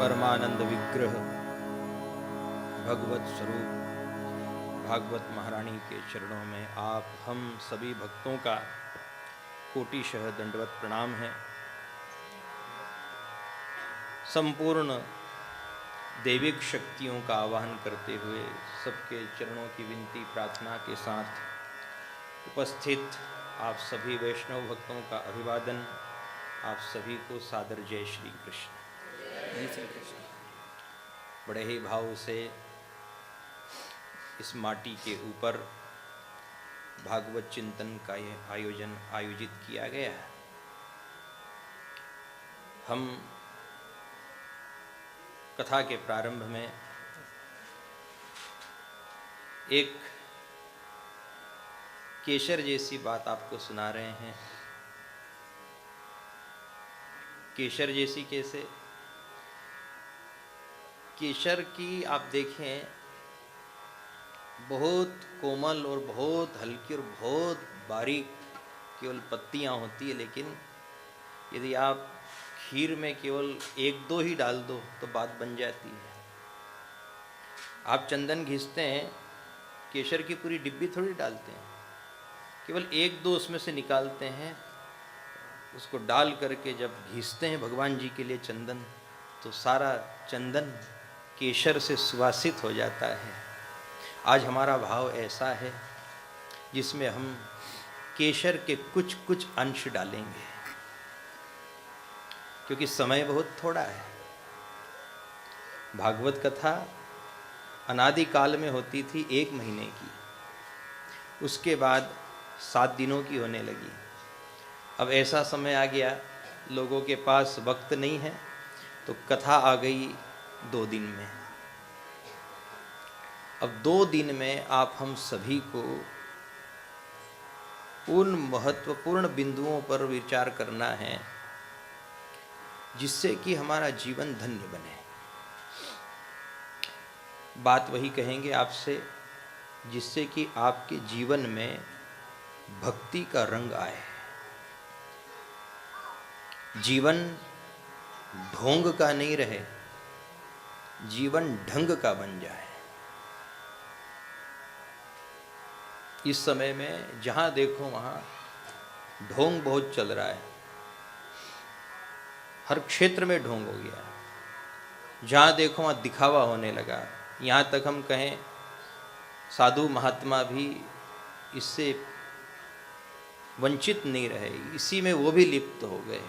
परमानंद विग्रह भगवत स्वरूप भागवत महारानी के चरणों में आप हम सभी भक्तों का कोटिशः दंडवत प्रणाम है। संपूर्ण दैविक शक्तियों का आवाहन करते हुए सबके चरणों की विनती प्रार्थना के साथ उपस्थित आप सभी वैष्णव भक्तों का अभिवादन। आप सभी को सादर जय श्री कृष्ण। जय श्री कृष्ण। बड़े ही भाव से इस माटी के ऊपर भागवत चिंतन का यह आयोजन आयोजित किया गया है। हम कथा के प्रारंभ में एक केशर जैसी बात आपको सुना रहे हैं। केशर जैसी कैसे? केशर की आप देखें बहुत कोमल और बहुत हल्की और बहुत बारीक केवल पत्तियां होती है, लेकिन यदि आप खीर में केवल एक दो ही डाल दो तो बात बन जाती है। आप चंदन घिसते हैं, केशर की पूरी डिब्बी थोड़ी डालते हैं, केवल एक दो उसमें से निकालते हैं। उसको डाल करके जब घिसते हैं भगवान जी के लिए चंदन, तो सारा चंदन केशर से सुवासित हो जाता है। आज हमारा भाव ऐसा है जिसमें हम केशर के कुछ कुछ अंश डालेंगे, क्योंकि समय बहुत थोड़ा है। भागवत कथा अनादि काल में होती थी 1 महीने की, उसके बाद 7 दिनों की होने लगी। अब ऐसा समय आ गया लोगों के पास वक्त नहीं है, तो कथा आ गई 2 दिन में। अब 2 दिन में आप हम सभी को उन महत्वपूर्ण बिंदुओं पर विचार करना है जिससे कि हमारा जीवन धन्य बने। बात वही कहेंगे आपसे जिससे कि आपके जीवन में भक्ति का रंग आए, जीवन ढोंग का नहीं रहे, जीवन ढंग का बन जाए। इस समय में जहां देखो वहां ढोंग बहुत चल रहा है, हर क्षेत्र में ढोंग हो गया। जहां देखो वहां दिखावा होने लगा। यहां तक हम कहें साधु महात्मा भी इससे वंचित नहीं रहे, इसी में वो भी लिप्त हो गए।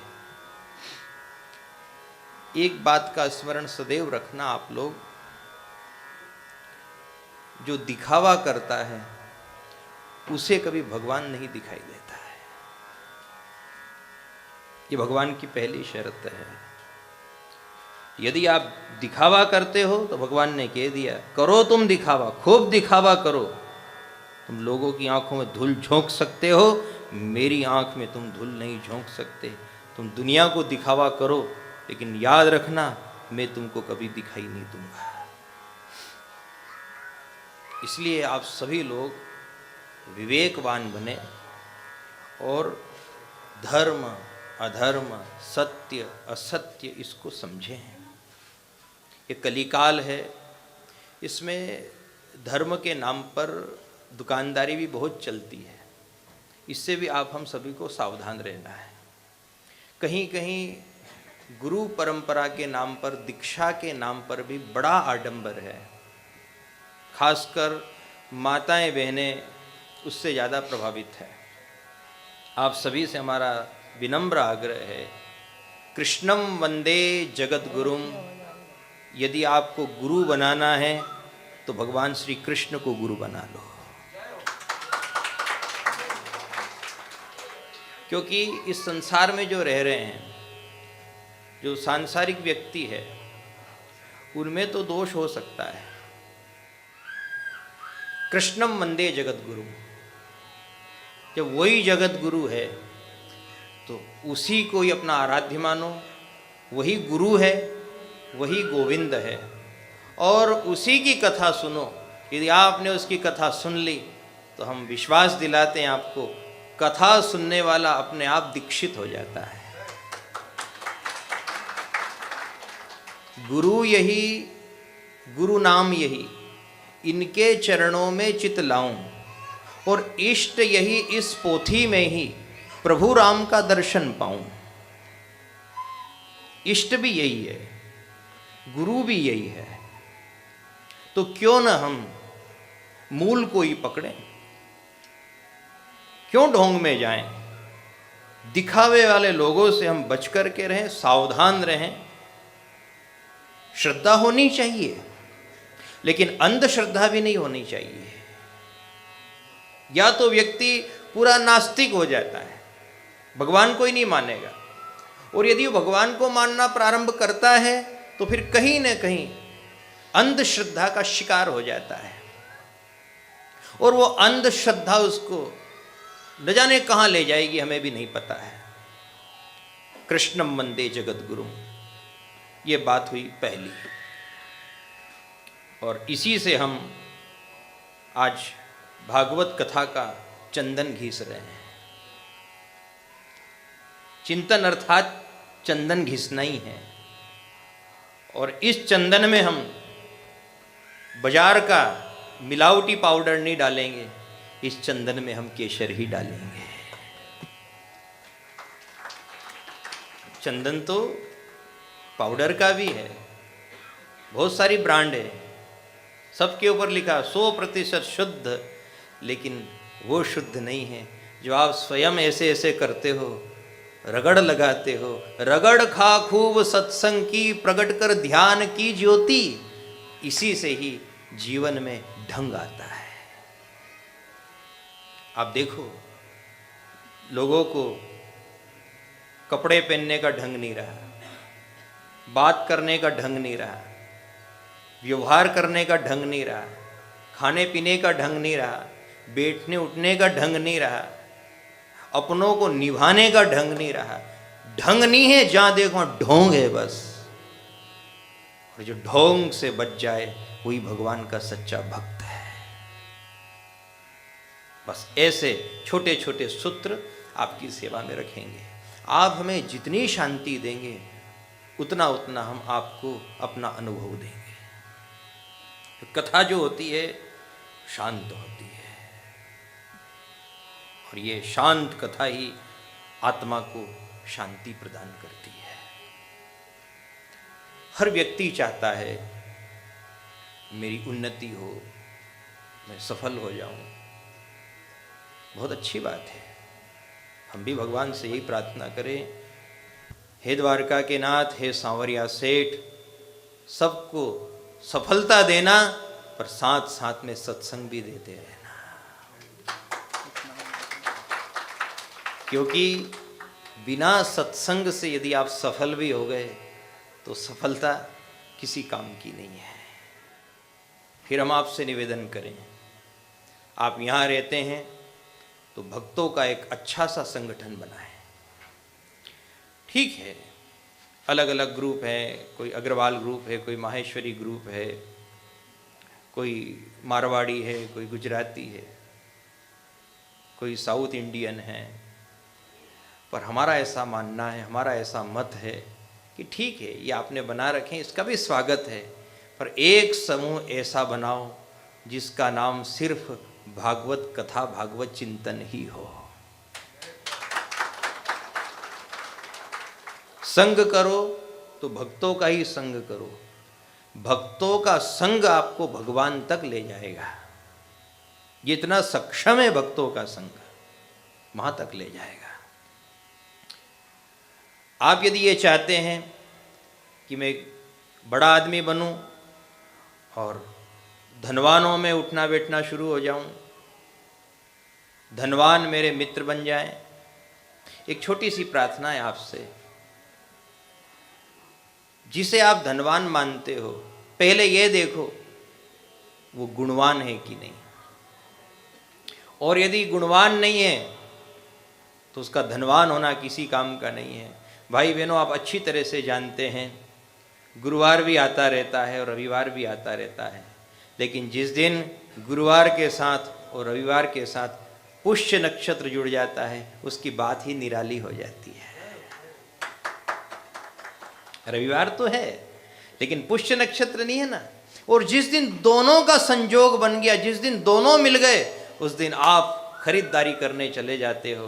एक बात का स्मरण सदैव रखना आप लोग, जो दिखावा करता है उसे कभी भगवान नहीं दिखाई देता है। ये भगवान की पहली शर्त है। यदि आप दिखावा करते हो तो भगवान ने कह दिया करो तुम दिखावा, खूब दिखावा करो। तुम लोगों की आंखों में धूल झोंक सकते हो, मेरी आंख में तुम धूल नहीं झोंक सकते। तुम दुनिया को दिखावा करो, लेकिन याद रखना मैं तुमको कभी दिखाई नहीं दूंगा। इसलिए आप सभी लोग विवेकवान बने और धर्म अधर्म सत्य असत्य इसको समझें। ये कलिकाल है, इसमें धर्म के नाम पर दुकानदारी भी बहुत चलती है। इससे भी आप हम सभी को सावधान रहना है। कहीं कहीं गुरु परंपरा के नाम पर, दीक्षा के नाम पर भी बड़ा आडंबर है। खासकर माताएं बहनें उससे ज़्यादा प्रभावित है। आप सभी से हमारा विनम्र आग्रह है, कृष्णम वंदे जगत गुरुम। यदि आपको गुरु बनाना है तो भगवान श्री कृष्ण को गुरु बना लो, क्योंकि इस संसार में जो रह रहे हैं, जो सांसारिक व्यक्ति है, उनमें तो दोष हो सकता है। कृष्णम वंदे जगत गुरु, जब वही जगत गुरु है तो उसी को ही अपना आराध्य मानो। वही गुरु है, वही गोविंद है, और उसी की कथा सुनो। यदि आपने उसकी कथा सुन ली तो हम विश्वास दिलाते हैं आपको, कथा सुनने वाला अपने आप दीक्षित हो जाता है। गुरु यही, गुरु नाम यही, इनके चरणों में चित लाऊं, और इष्ट यही, इस पोथी में ही प्रभु राम का दर्शन पाऊं। इष्ट भी यही है, गुरु भी यही है, तो क्यों न हम मूल को ही पकड़ें, क्यों ढोंग में जाएं, दिखावे वाले लोगों से हम बच करके रहें, सावधान रहें। श्रद्धा होनी चाहिए, लेकिन अंधश्रद्धा भी नहीं होनी चाहिए। या तो व्यक्ति पूरा नास्तिक हो जाता है, भगवान को ही नहीं मानेगा, और यदि वो भगवान को मानना प्रारंभ करता है तो फिर कहीं न कहीं अंधश्रद्धा का शिकार हो जाता है, और वो अंधश्रद्धा उसको न जाने कहां ले जाएगी, हमें भी नहीं पता है। कृष्णम वंदे जगत गुरु, ये बात हुई पहली, और इसी से हम आज भागवत कथा का चंदन घिस रहे हैं। चिंतन अर्थात चंदन घिसना ही है, और इस चंदन में हम बाजार का मिलावटी पाउडर नहीं डालेंगे, इस चंदन में हम केसर ही डालेंगे। चंदन तो पाउडर का भी है, बहुत सारी ब्रांड है, सबके ऊपर लिखा 100% शुद्ध, लेकिन वो शुद्ध नहीं है जो आप स्वयं ऐसे ऐसे करते हो, रगड़ लगाते हो। रगड़ खा खूब सत्संग की, प्रकट कर ध्यान की ज्योति, इसी से ही जीवन में ढंग आता है। आप देखो, लोगों को कपड़े पहनने का ढंग नहीं रहा, बात करने का ढंग नहीं रहा, व्यवहार करने का ढंग नहीं रहा, खाने पीने का ढंग नहीं रहा, बैठने उठने का ढंग नहीं रहा, अपनों को निभाने का ढंग नहीं रहा। ढंग नहीं है, जहां देखो ढोंग है बस। और जो ढोंग से बच जाए वही भगवान का सच्चा भक्त है। बस ऐसे छोटे छोटे सूत्र आपकी सेवा में रखेंगे। आप हमें जितनी शांति देंगे उतना उतना हम आपको अपना अनुभव देंगे। कथा जो होती है शांत होती है, और ये शांत कथा ही आत्मा को शांति प्रदान करती है। हर व्यक्ति चाहता है मेरी उन्नति हो, मैं सफल हो जाऊं। बहुत अच्छी बात है, हम भी भगवान से यही प्रार्थना करें, हे द्वारका के नाथ, हे सांवरिया सेठ, सबको सफलता देना, पर साथ साथ में सत्संग भी देते रहना। क्योंकि बिना सत्संग से यदि आप सफल भी हो गए तो सफलता किसी काम की नहीं है। फिर हम आपसे निवेदन करें, आप यहाँ रहते हैं तो भक्तों का एक अच्छा सा संगठन बनाएं। ठीक है, अलग अलग ग्रुप हैं, कोई अग्रवाल ग्रुप है, कोई माहेश्वरी ग्रुप है, कोई मारवाड़ी है, कोई गुजराती है, कोई साउथ इंडियन है, पर हमारा ऐसा मानना है, हमारा ऐसा मत है कि ठीक है, ये आपने बना रखें, इसका भी स्वागत है, पर एक समूह ऐसा बनाओ जिसका नाम सिर्फ भागवत कथा, भागवत चिंतन ही हो। संग करो तो भक्तों का ही संग करो। भक्तों का संग आपको भगवान तक ले जाएगा। ये इतना सक्षम है भक्तों का संग, वहां तक ले जाएगा। आप यदि ये चाहते हैं कि मैं बड़ा आदमी बनूं और धनवानों में उठना बैठना शुरू हो जाऊं, धनवान मेरे मित्र बन जाएं, एक छोटी सी प्रार्थना है आपसे। जिसे आप धनवान मानते हो, पहले ये देखो वो गुणवान है कि नहीं, और यदि गुणवान नहीं है तो उसका धनवान होना किसी काम का नहीं है। भाई बहनों, आप अच्छी तरह से जानते हैं, गुरुवार भी आता रहता है और रविवार भी आता रहता है, लेकिन जिस दिन गुरुवार के साथ और रविवार के साथ पुष्य नक्षत्र जुड़ जाता है, उसकी बात ही निराली हो जाती है। रविवार तो है, लेकिन पुष्य नक्षत्र नहीं है ना। और जिस दिन दोनों का संजोग बन गया, जिस दिन दोनों मिल गए, उस दिन आप खरीदारी करने चले जाते हो,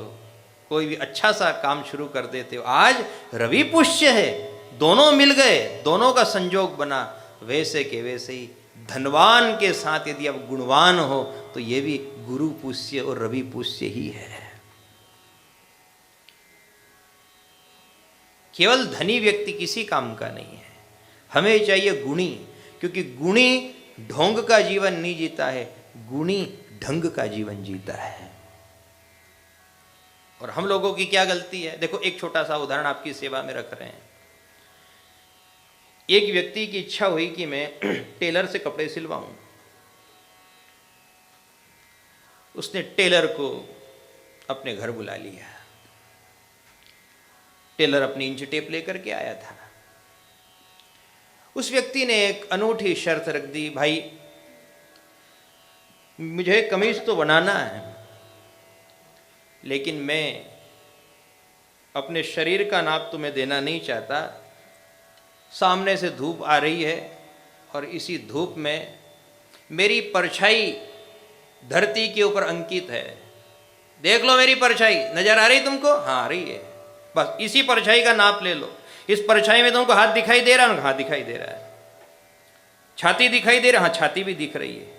कोई भी अच्छा सा काम शुरू कर देते हो। आज रवि पुष्य है, दोनों मिल गए, दोनों का संजोग बना। वैसे के वैसे ही धनवान के साथ यदि आप गुणवान हो तो ये भी गुरु पुष्य और रवि पुष्य ही है। केवल धनी व्यक्ति किसी काम का नहीं है, हमें चाहिए गुणी, क्योंकि गुणी ढोंग का जीवन नहीं जीता है, गुणी ढंग का जीवन जीता है। और हम लोगों की क्या गलती है, देखो एक छोटा सा उदाहरण आपकी सेवा में रख रहे हैं। एक व्यक्ति की इच्छा हुई कि मैं टेलर से कपड़े सिलवाऊं। उसने टेलर को अपने घर बुला लिया। टेलर अपनी इंच टेप लेकर के आया था। उस व्यक्ति ने एक अनूठी शर्त रख दी, भाई मुझे कमीज तो बनाना है, लेकिन मैं अपने शरीर का नाप तुम्हें देना नहीं चाहता। सामने से धूप आ रही है और इसी धूप में मेरी परछाई धरती के ऊपर अंकित है। देख लो मेरी परछाई, नजर आ रही तुमको? हाँ आ रही है। बस इसी परछाई का नाप ले लो। इस परछाई में तुमको हाथ दिखाई दे रहा है? हाथ दिखाई दे रहा है। छाती दिखाई दे रहा है? हाँ छाती भी दिख रही है।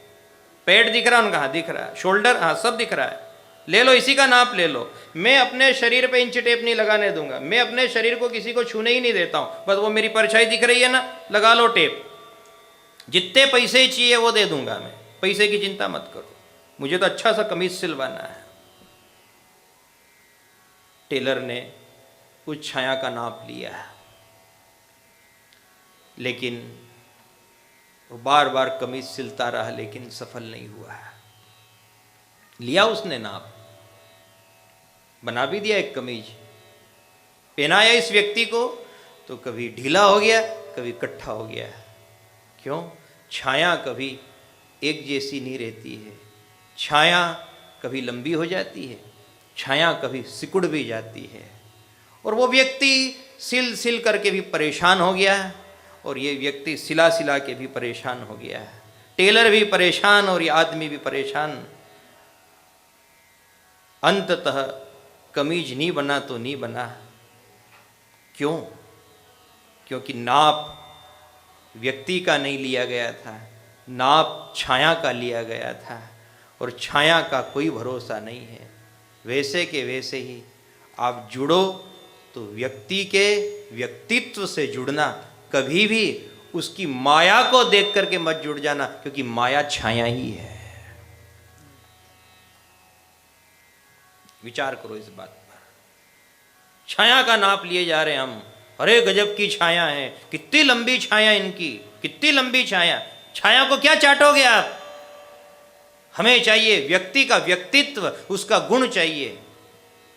पेट दिख रहा है? उनका हाँ दिख रहा है। शोल्डर? हाँ सब दिख रहा है। ले लो, इसी का नाप ले लो। मैं अपने शरीर पे इंच टेप नहीं लगाने दूंगा, मैं अपने शरीर को किसी को छूने ही नहीं देता हूं। बस वो मेरी परछाई दिख रही है ना, लगा लो टेप। जितने पैसे चाहिए वो दे दूंगा मैं, पैसे की चिंता मत करो, मुझे तो अच्छा सा कमीज सिलवाना है। टेलर ने उस छाया का नाप लिया, लेकिन वो बार बार कमीज सिलता रहा, लेकिन सफल नहीं हुआ। लिया उसने नाप, बना भी दिया एक कमीज, पहनाया इस व्यक्ति को, तो कभी ढीला हो गया, कभी इकट्ठा हो गया। क्यों? छाया कभी एक जैसी नहीं रहती है। छाया कभी लंबी हो जाती है, छाया कभी सिकुड़ भी जाती है। और वो व्यक्ति सिल सिल करके भी परेशान हो गया है, और ये व्यक्ति सिला सिला के भी परेशान हो गया है। टेलर भी परेशान और ये आदमी भी परेशान। अंततः कमीज नहीं बना तो नहीं बना। क्यों? क्योंकि नाप व्यक्ति का नहीं लिया गया था, नाप छाया का लिया गया था, और छाया का कोई भरोसा नहीं है। वैसे के वैसे ही आप जुड़ो तो व्यक्ति के व्यक्तित्व से जुड़ना, कभी भी उसकी माया को देख करके मत जुड़ जाना, क्योंकि माया छाया ही है। विचार करो इस बात पर। छाया का नाप लिए जा रहे हैं हम, अरे गजब की छाया है, कितनी लंबी छाया इनकी, कितनी लंबी छाया। छाया को क्या चाटोगे आप? हमें चाहिए व्यक्ति का व्यक्तित्व, उसका गुण चाहिए।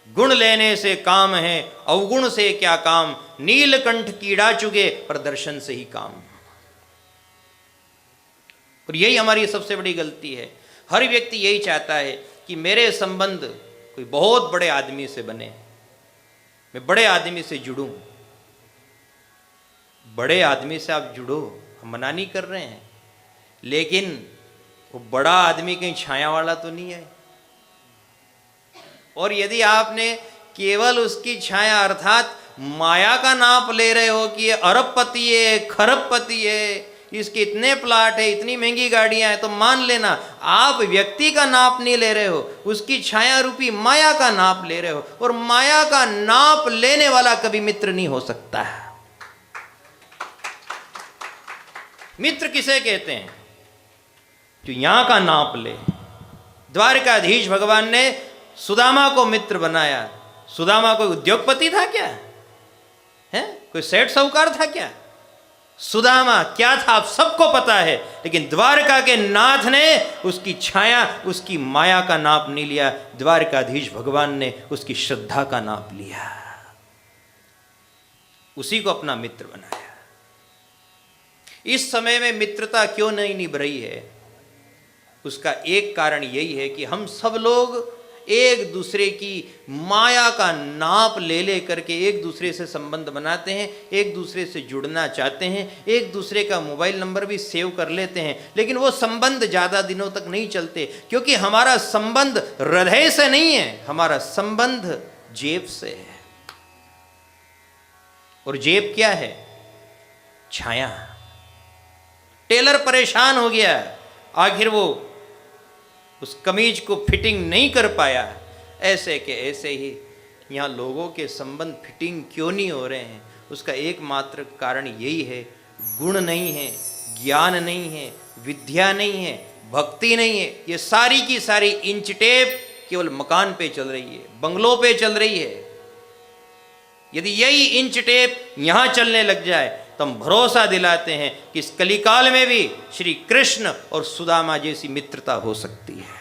गुण लेने से काम है, अवगुण से क्या काम। नीलकंठ कीड़ा चुगे पर दर्शन से ही काम। और यही हमारी सबसे बड़ी गलती है। हर व्यक्ति यही चाहता है कि मेरे संबंध कोई बहुत बड़े आदमी से बने, मैं बड़े आदमी से जुड़ूं। बड़े आदमी से आप जुड़ो, हम मना नहीं कर रहे हैं, लेकिन वो बड़ा आदमी कहीं छाया वाला तो नहीं है। और यदि आपने केवल उसकी छाया अर्थात माया का नाप ले रहे हो कि ये अरबपति है, खरबपति है, इसके इतने प्लाट है, इतनी महंगी गाड़ियां हैं, तो मान लेना आप व्यक्ति का नाप नहीं ले रहे हो, उसकी छाया रूपी माया का नाप ले रहे हो। और माया का नाप लेने वाला कभी मित्र नहीं हो सकता है। मित्र किसे कहते हैं? जो यहां का नाप ले। द्वारकाधीश भगवान ने सुदामा को मित्र बनाया। सुदामा कोई उद्योगपति था क्या? है कोई सेठ साहूकार था क्या? सुदामा क्या था आप सबको पता है, लेकिन द्वारका के नाथ ने उसकी छाया, उसकी माया का नाप नहीं लिया। द्वारकाधीश भगवान ने उसकी श्रद्धा का नाप लिया, उसी को अपना मित्र बनाया। इस समय में मित्रता क्यों नहीं निभ रही है? उसका एक कारण यही है कि हम सब लोग एक दूसरे की माया का नाप ले ले करके एक दूसरे से संबंध बनाते हैं, एक दूसरे से जुड़ना चाहते हैं, एक दूसरे का मोबाइल नंबर भी सेव कर लेते हैं, लेकिन वो संबंध ज़्यादा दिनों तक नहीं चलते, क्योंकि हमारा संबंध हृदय से नहीं है, हमारा संबंध जेब से है। और जेब क्या है? छाया। टेलर परेशान हो गया, आखिर वो उस कमीज को फिटिंग नहीं कर पाया। ऐसे के ऐसे ही यहाँ लोगों के संबंध फिटिंग क्यों नहीं हो रहे हैं? उसका एकमात्र कारण यही है, गुण नहीं है, ज्ञान नहीं है, विद्या नहीं है, भक्ति नहीं है। ये सारी की सारी इंच टेप केवल मकान पे चल रही है, बंगलों पे चल रही है। यदि यही इंच टेप यहाँ चलने लग जाए तो हम भरोसा दिलाते हैं कि इस कलिकाल में भी श्री कृष्ण और सुदामा जैसी मित्रता हो सकती है।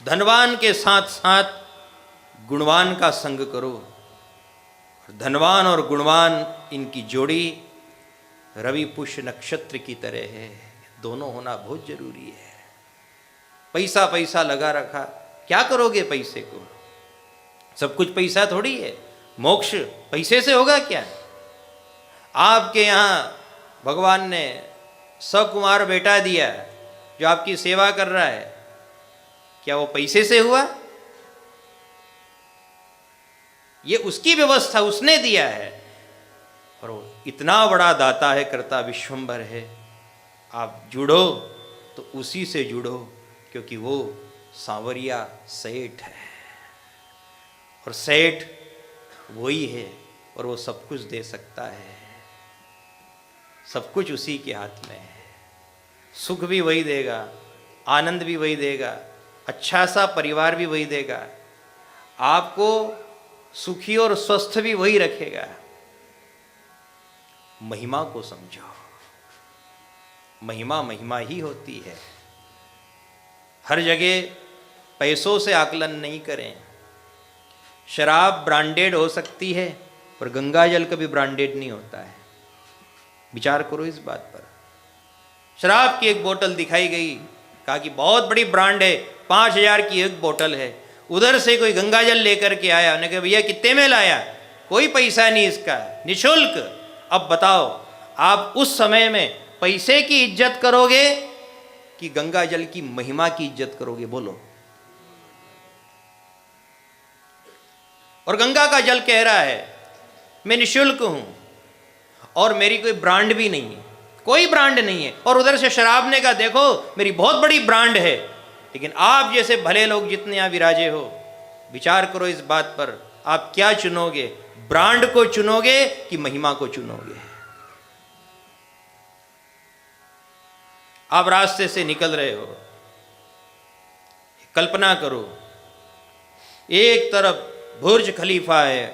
धनवान के साथ साथ गुणवान का संग करो। धनवान और गुणवान, इनकी जोड़ी रवि पुष्य नक्षत्र की तरह है। दोनों होना बहुत जरूरी है। पैसा पैसा लगा रखा, क्या करोगे पैसे को? सब कुछ पैसा थोड़ी है। मोक्ष पैसे से होगा क्या? आपके यहाँ भगवान ने सकुमार बेटा दिया जो आपकी सेवा कर रहा है, क्या वो पैसे से हुआ? ये उसकी व्यवस्था, उसने दिया है। और वो इतना बड़ा दाता है, कर्ता विश्वंभर है। आप जुड़ो तो उसी से जुड़ो, क्योंकि वो सांवरिया सेठ है और सेठ वही है और वो सब कुछ दे सकता है। सब कुछ उसी के हाथ में है। सुख भी वही देगा, आनंद भी वही देगा, अच्छा सा परिवार भी वही देगा, आपको सुखी और स्वस्थ भी वही रखेगा। महिमा को समझो। महिमा महिमा ही होती है। हर जगह पैसों से आकलन नहीं करें। शराब ब्रांडेड हो सकती है पर गंगा जल कभी ब्रांडेड नहीं होता है। विचार करो इस बात पर। शराब की एक बोतल दिखाई गई, कहा कि बहुत बड़ी ब्रांड है, 5,000 की एक बोतल है। उधर से कोई गंगा जल लेकर के आया, उन्होंने कहा भैया कितने में लाया? कोई पैसा नहीं इसका, निशुल्क। अब बताओ, आप उस समय में पैसे की इज्जत करोगे कि गंगा जल की महिमा की इज्जत करोगे? बोलो। और गंगा का जल कह रहा है मैं निशुल्क हूं और मेरी कोई ब्रांड भी नहीं है, कोई ब्रांड नहीं है। और उधर से शराब ने कहा देखो मेरी बहुत बड़ी ब्रांड है। लेकिन आप जैसे भले लोग जितने यहां विराजे हो, विचार करो इस बात पर, आप क्या चुनोगे? ब्रांड को चुनोगे कि महिमा को चुनोगे? आप रास्ते से निकल रहे हो, कल्पना करो, एक तरफ बुर्ज खलीफा है,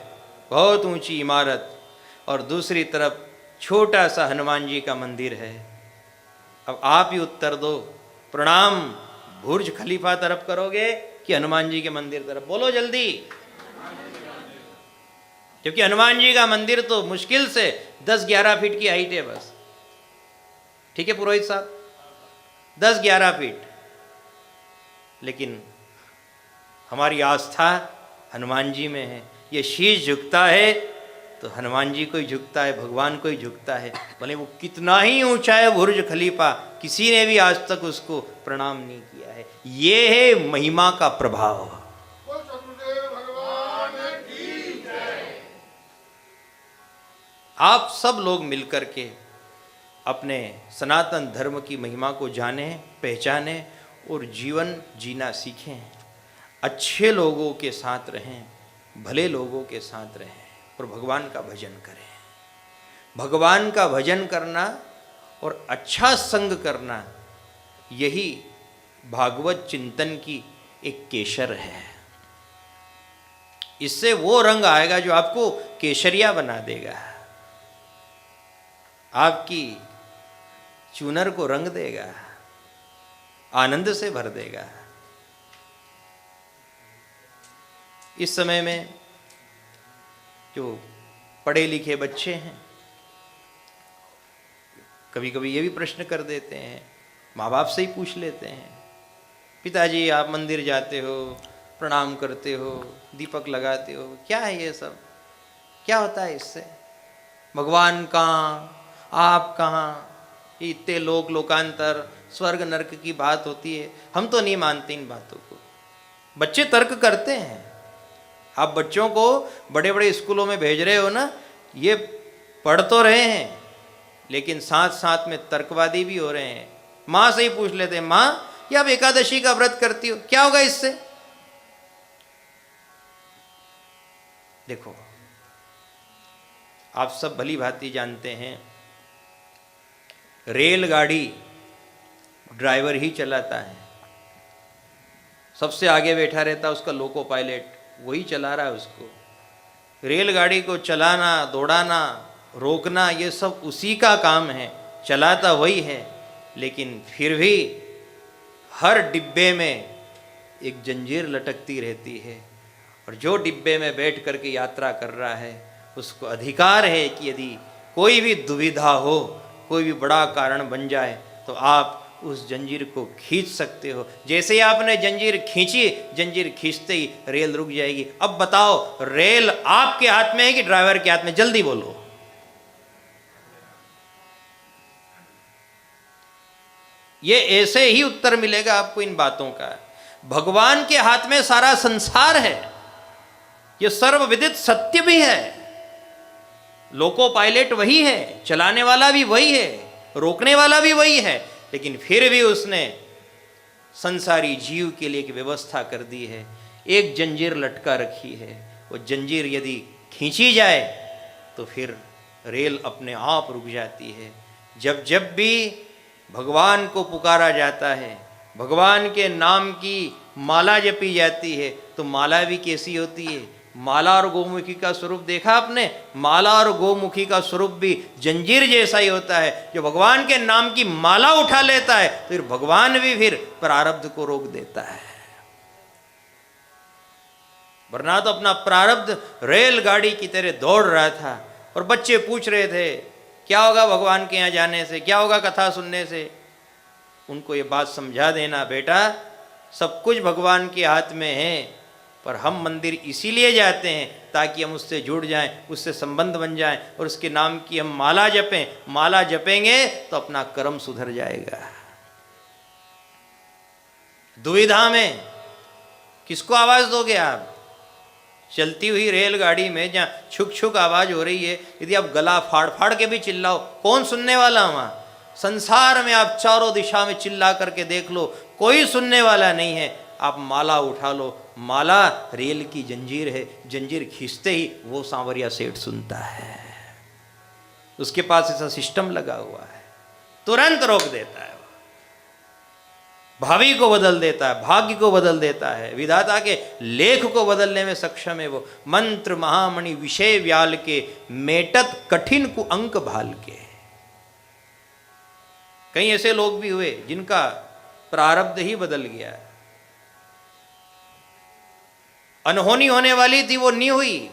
बहुत ऊंची इमारत, और दूसरी तरफ छोटा सा हनुमान जी का मंदिर है। अब आप ही उत्तर दो, प्रणाम बुर्ज खलीफा तरफ करोगे कि हनुमान जी के मंदिर तरफ? बोलो जल्दी। क्योंकि हनुमान जी का मंदिर तो मुश्किल से 10-11 फीट की हाइट है बस। ठीक है पुरोहित साहब, 10-11 फीट। लेकिन हमारी आस्था हनुमान जी में है। ये शीश झुकता है तो हनुमान जी को ही झुकता है, भगवान को ही झुकता है। भले वो कितना ही ऊंचा है बुर्ज खलीफा, किसी ने भी आज तक उसको प्रणाम नहीं किया है। ये है महिमा का प्रभाव। आप सब लोग मिलकर के अपने सनातन धर्म की महिमा को जानें, पहचानें और जीवन जीना सीखें। अच्छे लोगों के साथ रहें, भले लोगों के साथ रहें और भगवान का भजन करें। भगवान का भजन करना और अच्छा संग करना, यही भागवत चिंतन की एक केसर है। इससे वो रंग आएगा जो आपको केसरिया बना देगा, आपकी चूनर को रंग देगा, आनंद से भर देगा। इस समय में जो पढ़े लिखे बच्चे हैं, कभी कभी ये भी प्रश्न कर देते हैं, माँ बाप से ही पूछ लेते हैं पिताजी आप मंदिर जाते हो, प्रणाम करते हो, दीपक लगाते हो, क्या है ये सब, क्या होता है इससे? भगवान कहाँ, आप कहाँ, इतने लोक लोकांतर स्वर्ग नरक की बात होती है। हम तो नहीं मानते इन बातों को। बच्चे तर्क करते हैं। आप बच्चों को बड़े बड़े स्कूलों में भेज रहे हो ना, ये पढ़ तो रहे हैं लेकिन साथ साथ में तर्कवादी भी हो रहे हैं। माँ से ही पूछ लेते हैं, माँ ये आप एकादशी का व्रत करती हो, क्या होगा इससे? देखो, आप सब भली भांति जानते हैं, रेलगाड़ी ड्राइवर ही चलाता है, सबसे आगे बैठा रहता है उसका लोको पायलट, वही चला रहा है उसको। रेलगाड़ी को चलाना, दौड़ाना, रोकना, ये सब उसी का काम है, चलाता वही है। लेकिन फिर भी हर डिब्बे में एक जंजीर लटकती रहती है, और जो डिब्बे में बैठ करके यात्रा कर रहा है उसको अधिकार है कि यदि कोई भी दुविधा हो, कोई भी बड़ा कारण बन जाए, तो आप उस जंजीर को खींच सकते हो। जैसे ही आपने जंजीर खींची, जंजीर खींचते ही रेल रुक जाएगी। अब बताओ, रेल आपके हाथ में है कि ड्राइवर के हाथ में? जल्दी बोलो। ये ऐसे ही उत्तर मिलेगा आपको इन बातों का। भगवान के हाथ में सारा संसार है, ये सर्वविदित सत्य भी है। लोको पायलट वही है, चलाने वाला भी वही है, रोकने वाला भी वही है, लेकिन फिर भी उसने संसारी जीव के लिए एक व्यवस्था कर दी है, एक जंजीर लटका रखी है। वो जंजीर यदि खींची जाए तो फिर रेल अपने आप रुक जाती है। जब जब भी भगवान को पुकारा जाता है, भगवान के नाम की माला जपी जाती है, तो माला भी कैसी होती है? माला और गोमुखी का स्वरूप देखा आपने? माला और गोमुखी का स्वरूप भी जंजीर जैसा ही होता है। जो भगवान के नाम की माला उठा लेता है, फिर भगवान भी फिर प्रारब्ध को रोक देता है। वरना तो अपना प्रारब्ध रेलगाड़ी की तरह दौड़ रहा था, और बच्चे पूछ रहे थे क्या होगा भगवान के यहाँ जाने से, क्या होगा कथा सुनने से। उनको ये बात समझा देना, बेटा सब कुछ भगवान के हाथ में है, पर हम मंदिर इसीलिए जाते हैं ताकि हम उससे जुड़ जाएं, उससे संबंध बन जाएं, और उसके नाम की हम माला जपें। माला जपेंगे तो अपना कर्म सुधर जाएगा। दुविधा में किसको आवाज दोगे आप? चलती हुई रेलगाड़ी में जहाँ छुक छुक आवाज हो रही है, यदि आप गला फाड़ फाड़ के भी चिल्लाओ, कौन सुनने वाला? वहां संसार में आप चारों दिशा में चिल्ला करके देख लो, कोई सुनने वाला नहीं है। आप माला उठा लो, माला रेल की जंजीर है, जंजीर खींचते ही वो सांवरिया सेठ सुनता है। उसके पास ऐसा सिस्टम लगा हुआ है, तुरंत रोक देता है, भावी को बदल देता है, भाग्य को बदल देता है, विधाता के लेख को बदलने में सक्षम है वो। मंत्र महामणि विषय व्याल के, मेटत कठिन कु अंक भाल के। कई ऐसे लोग भी हुए जिनका प्रारब्ध ही बदल गया। अनहोनी होने वाली थी वो नहीं हुई,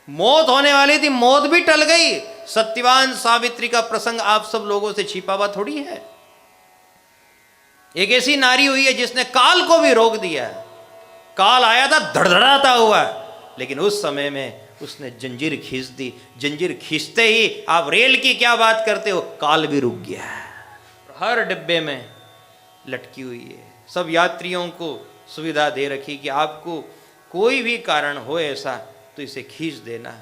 मौत होने वाली थी, मौत भी टल गई। सत्यवान सावित्री का प्रसंग आप सब लोगों से छिपा हुआ थोड़ी है। एक ऐसी नारी हुई है जिसने काल को भी रोक दिया। काल आया था धड़धड़ाता हुआ, लेकिन उस समय में उसने जंजीर खींच दी। जंजीर खींचते ही आप रेल की क्या बात करते हो, काल भी रुक गया। हर डिब्बे में लटकी हुई है, सब यात्रियों को सुविधा दे रखी कि आपको कोई भी कारण हो ऐसा तो इसे खींच देना।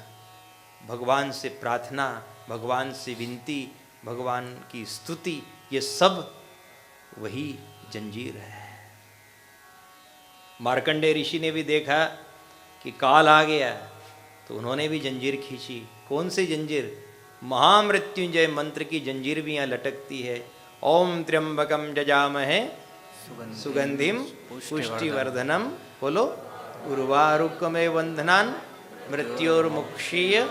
भगवान से प्रार्थना, भगवान से विनती, भगवान की स्तुति, ये सब वही जंजीर है। मार्कंडेय ऋषि ने भी देखा कि काल आ गया तो उन्होंने भी जंजीर खींची। कौन सी जंजीर? महामृत्युंजय मंत्र की जंजीर भी यहाँ लटकती है। ओम त्र्यंबकम जजामहे सुगंधिम पुष्टिवर्धनम, बोलो, उर्वारुकमे वंदनान मृत्योर्मुक्षीय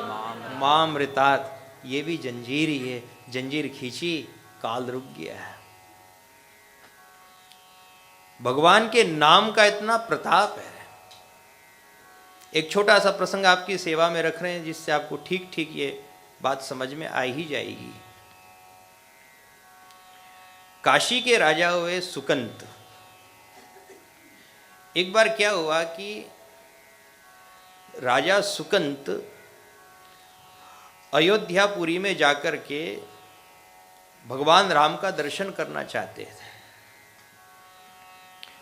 मामृतात्। ये भी जंजीर ही है। जंजीर खींची, काल रुक गया है। भगवान के नाम का इतना प्रताप है। एक छोटा सा प्रसंग आपकी सेवा में रख रहे हैं जिससे आपको ठीक ठीक ये बात समझ में आ ही जाएगी। काशी के राजा हुए सुकंत, एक बार क्या हुआ कि राजा सुकंत अयोध्यापुरी में जाकर के भगवान राम का दर्शन करना चाहते थे।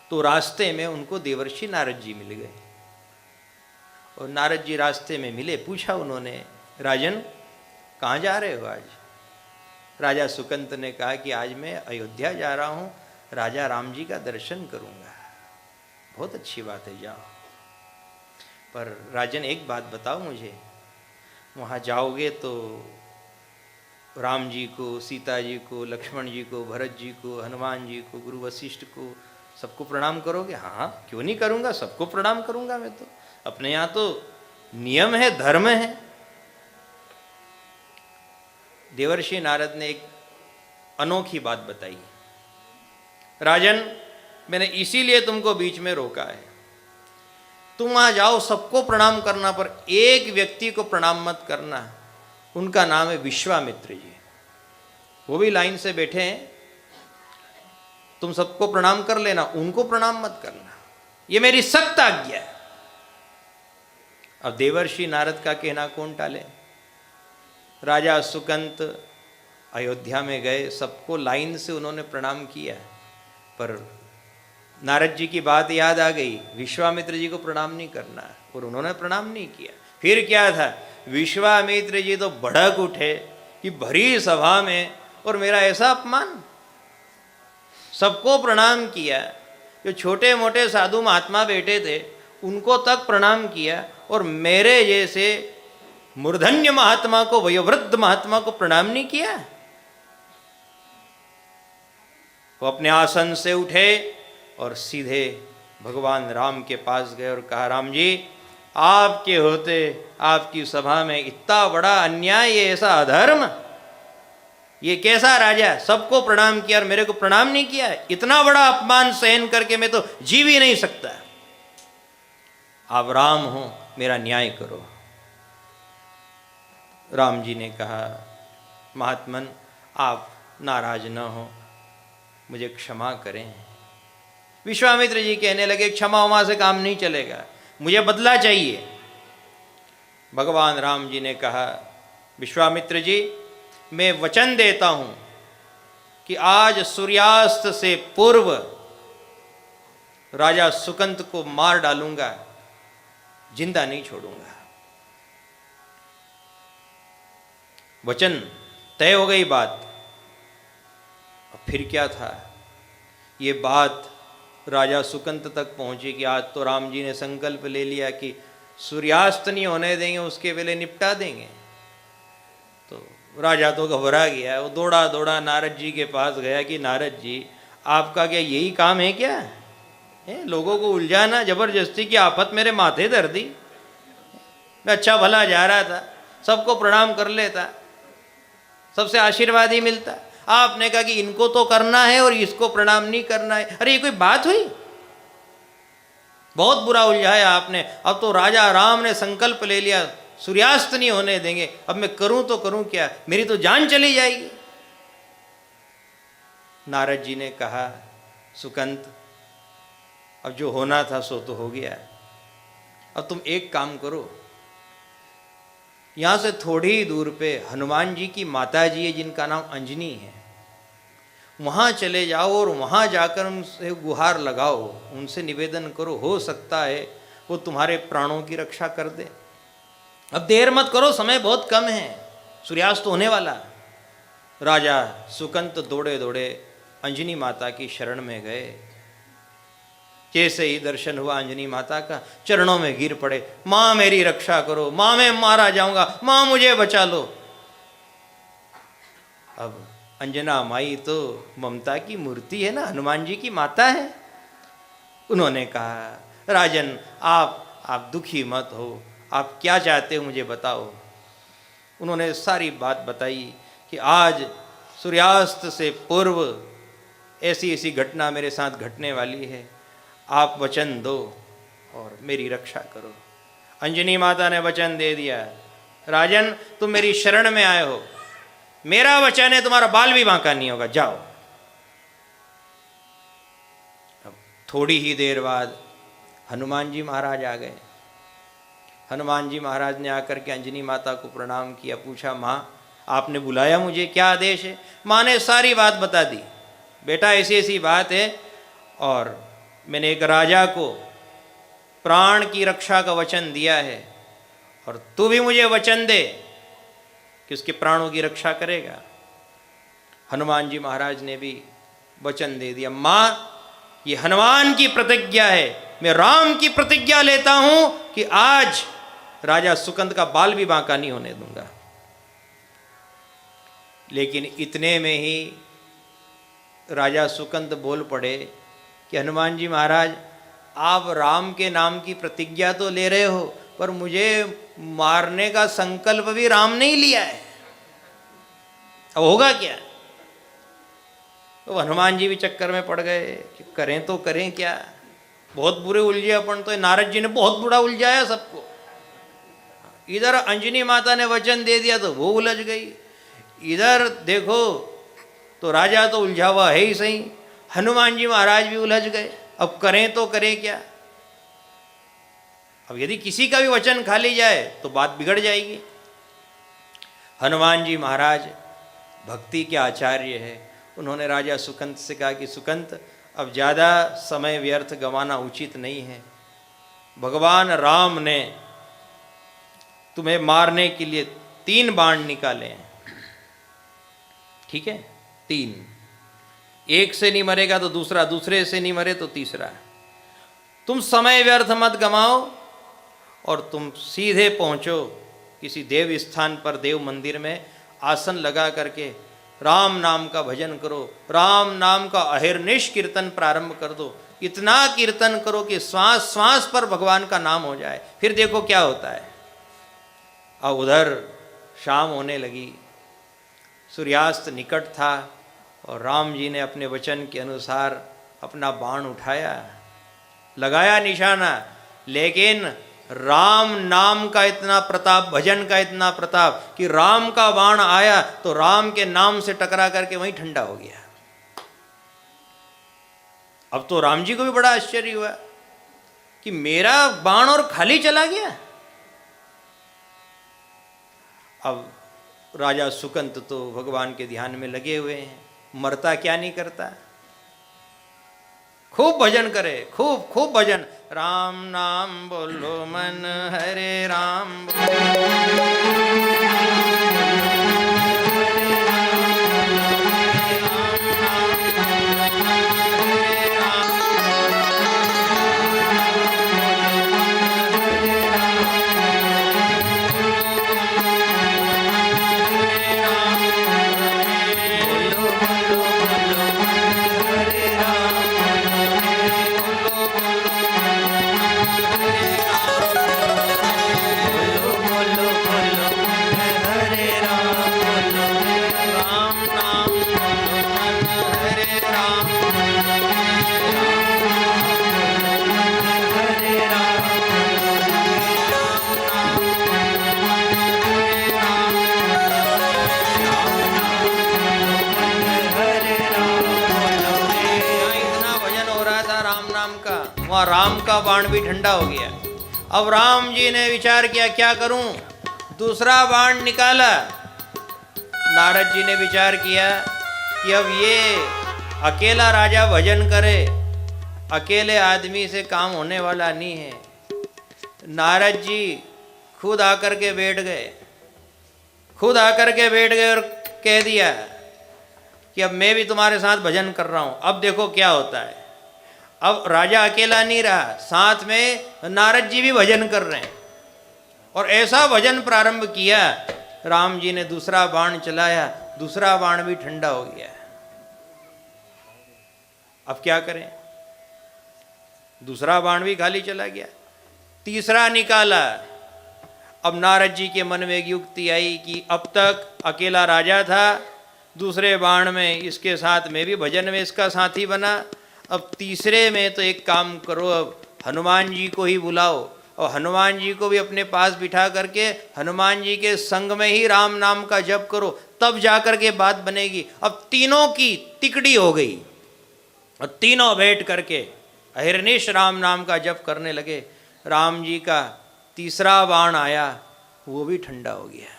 तो रास्ते में उनको देवर्षि नारद जी मिल गए और नारद जी रास्ते में मिले। पूछा उन्होंने, राजन कहाँ जा रहे हो आज? राजा सुकंत ने कहा कि आज मैं अयोध्या जा रहा हूँ, राजा राम जी का दर्शन करूँगा। बहुत अच्छी बात है, जाओ। पर राजन एक बात बताओ मुझे, वहाँ जाओगे तो राम जी को, सीता जी को, लक्ष्मण जी को, भरत जी को, हनुमान जी को, गुरु वशिष्ठ को, सबको प्रणाम करोगे? हाँ, क्यों नहीं करूँगा, सबको प्रणाम करूँगा मैं तो। अपने यहाँ तो नियम है, धर्म है। देवर्षि नारद ने एक अनोखी बात बताई। राजन, मैंने इसीलिए तुमको बीच में रोका है। तुम वहां जाओ, सबको प्रणाम करना, पर एक व्यक्ति को प्रणाम मत करना। उनका नाम है विश्वामित्र जी। वो भी लाइन से बैठे हैं, तुम सबको प्रणाम कर लेना, उनको प्रणाम मत करना, ये मेरी सख्त आज्ञा है। अब देवर्षि नारद का कहना कौन टाले। राजा सुकंत अयोध्या में गए, सबको लाइन से उन्होंने प्रणाम किया, पर नारद जी की बात याद आ गई, विश्वामित्र जी को प्रणाम नहीं करना, और उन्होंने प्रणाम नहीं किया। फिर क्या था, विश्वामित्र जी तो भड़क उठे कि भरी सभा में और मेरा ऐसा अपमान। सबको प्रणाम किया, जो छोटे मोटे साधु महात्मा बैठे थे उनको तक प्रणाम किया, और मेरे जैसे मूर्धन्य महात्मा को, वयोवृद्ध महात्मा को प्रणाम नहीं किया। वो अपने आसन से उठे और सीधे भगवान राम के पास गए और कहा, राम जी, आपके होते आपकी सभा में इतना बड़ा अन्याय, ये ऐसा अधर्म, ये कैसा राजा, सबको प्रणाम किया और मेरे को प्रणाम नहीं किया? इतना बड़ा अपमान सहन करके मैं तो जी भी नहीं सकता। आप राम हो, मेरा न्याय करो। राम जी ने कहा, महात्मन आप नाराज न हो, मुझे क्षमा करें। विश्वामित्र जी कहने लगे, क्षमा उमा से काम नहीं चलेगा, मुझे बदला चाहिए। भगवान राम जी ने कहा, विश्वामित्र जी, मैं वचन देता हूं कि आज सूर्यास्त से पूर्व राजा सुकंत को मार डालूंगा, जिंदा नहीं छोड़ूंगा। वचन तय हो गई बात। अब फिर क्या था, ये बात राजा सुकंत तक पहुंची कि आज तो राम जी ने संकल्प ले लिया कि सूर्यास्त नहीं होने देंगे, उसके पहले निपटा देंगे। तो राजा तो घबरा गया, वो दौड़ा दौड़ा नारद जी के पास गया कि नारद जी, आपका क्या यही काम है क्या? लोगों को उलझाना, जबरदस्ती की आफत मेरे माथे धर दी। मैं अच्छा भला जा रहा था, सबको प्रणाम कर लेता, सबसे आशीर्वाद ही मिलता। आपने कहा कि इनको तो करना है और इसको प्रणाम नहीं करना है। अरे ये कोई बात हुई? बहुत बुरा उलझाया आपने। अब तो राजा राम ने संकल्प ले लिया, सूर्यास्त नहीं होने देंगे। अब मैं करूं तो करूं क्या, मेरी तो जान चली जाएगी। नारद जी ने कहा, सुकंत, अब जो होना था सो तो हो गया। अब तुम एक काम करो, यहां से थोड़ी ही दूर पे हनुमान जी की माता जी है, जिनका नाम अंजनी है, वहां चले जाओ और वहां जाकर उनसे गुहार लगाओ, उनसे निवेदन करो, हो सकता है वो तुम्हारे प्राणों की रक्षा कर दे। अब देर मत करो, समय बहुत कम है, सूर्यास्त होने वाला। राजा सुकंत दौड़े दौड़े अंजनी माता की शरण में गए। जैसे ही दर्शन हुआ अंजनी माता का, चरणों में गिर पड़े, मां मेरी रक्षा करो, मां मैं मारा जाऊंगा, मां मुझे बचा लो। अब अंजना माई तो ममता की मूर्ति है ना, हनुमान जी की माता है। उन्होंने कहा, राजन आप दुखी मत हो, आप क्या चाहते हो मुझे बताओ। उन्होंने सारी बात बताई कि आज सूर्यास्त से पूर्व ऐसी ऐसी घटना मेरे साथ घटने वाली है, आप वचन दो और मेरी रक्षा करो। अंजनी माता ने वचन दे दिया, राजन तुम मेरी शरण में आए हो, मेरा वचन है तुम्हारा बाल भी बांका नहीं होगा, जाओ। अब थोड़ी ही देर बाद हनुमान जी महाराज आ गए। हनुमान जी महाराज ने आकर के अंजनी माता को प्रणाम किया, पूछा माँ आपने बुलाया मुझे, क्या आदेश है? माँ ने सारी बात बता दी, बेटा ऐसी ऐसी बात है और मैंने एक राजा को प्राण की रक्षा का वचन दिया है और तू भी मुझे वचन दे कि उसके प्राणों की रक्षा करेगा। हनुमान जी महाराज ने भी वचन दे दिया, माँ ये हनुमान की प्रतिज्ञा है, मैं राम की प्रतिज्ञा लेता हूं कि आज राजा सुकंद का बाल भी बांका नहीं होने दूंगा। लेकिन इतने में ही राजा सुकंद बोल पड़े कि हनुमान जी महाराज आप राम के नाम की प्रतिज्ञा तो ले रहे हो पर मुझे मारने का संकल्प भी राम ने ही लिया है, अब होगा क्या? तो हनुमान जी भी चक्कर में पड़ गए कि करें तो करें क्या, बहुत बुरे उलझे अपन तो। नारद जी ने बहुत बुरा उलझाया सबको। इधर अंजनी माता ने वचन दे दिया तो वो उलझ गई, इधर देखो तो राजा तो उलझा हुआ है ही सही, हनुमान जी महाराज भी उलझ गए, अब करें तो करें क्या? अब यदि किसी का भी वचन खा ली जाए तो बात बिगड़ जाएगी। हनुमान जी महाराज भक्ति के आचार्य है, उन्होंने राजा सुकंत से कहा कि सुकंत अब ज़्यादा समय व्यर्थ गंवाना उचित नहीं है, भगवान राम ने तुम्हें मारने के लिए 3 बाण निकाले हैं, ठीक है 3, एक से नहीं मरेगा तो दूसरा, दूसरे से नहीं मरे तो तीसरा। तुम समय व्यर्थ मत गमाओ और तुम सीधे पहुंचो किसी देव स्थान पर, देव मंदिर में आसन लगा करके राम नाम का भजन करो, राम नाम का अहिर्निश कीर्तन प्रारंभ कर दो, इतना कीर्तन करो कि श्वास श्वास पर भगवान का नाम हो जाए, फिर देखो क्या होता है। अब उधर शाम होने लगी, सूर्यास्त निकट था और राम जी ने अपने वचन के अनुसार अपना बाण उठाया, लगाया निशाना, लेकिन राम नाम का इतना प्रताप, भजन का इतना प्रताप कि राम का बाण आया तो राम के नाम से टकरा करके वहीं ठंडा हो गया। अब तो राम जी को भी बड़ा आश्चर्य हुआ कि मेरा बाण और खाली चला गया। अब राजा सुकंत तो भगवान के ध्यान में लगे हुए हैं, मरता क्या नहीं करता, खूब भजन करे, खूब खूब भजन, राम नाम बोलो मन हरे राम राम का बाण भी ठंडा हो गया। अब राम जी ने विचार किया क्या करूं, दूसरा बाण निकाला। नारद जी ने विचार किया कि अब ये अकेला राजा भजन करे, अकेले आदमी से काम होने वाला नहीं है। नारद जी खुद आकर के बैठ गए, खुद आकर के बैठ गए और कह दिया कि अब मैं भी तुम्हारे साथ भजन कर रहा हूं, अब देखो क्या होता है। अब राजा अकेला नहीं रहा, साथ में नारद जी भी भजन कर रहे हैं और ऐसा भजन प्रारंभ किया। राम जी ने दूसरा बाण चलाया, दूसरा बाण भी ठंडा हो गया। अब क्या करें, दूसरा बाण भी खाली चला गया, तीसरा निकाला। अब नारद जी के मन में एक युक्ति आई कि अब तक अकेला राजा था, दूसरे बाण में इसके साथ में भी भजन में इसका साथी बना, अब तीसरे में तो एक काम करो, अब हनुमान जी को ही बुलाओ और हनुमान जी को भी अपने पास बिठा करके हनुमान जी के संग में ही राम नाम का जप करो, तब जाकर के बात बनेगी। अब तीनों की तिकड़ी हो गई और तीनों बैठ करके अहिर्निश राम नाम का जप करने लगे। राम जी का तीसरा बाण आया, वो भी ठंडा हो गया।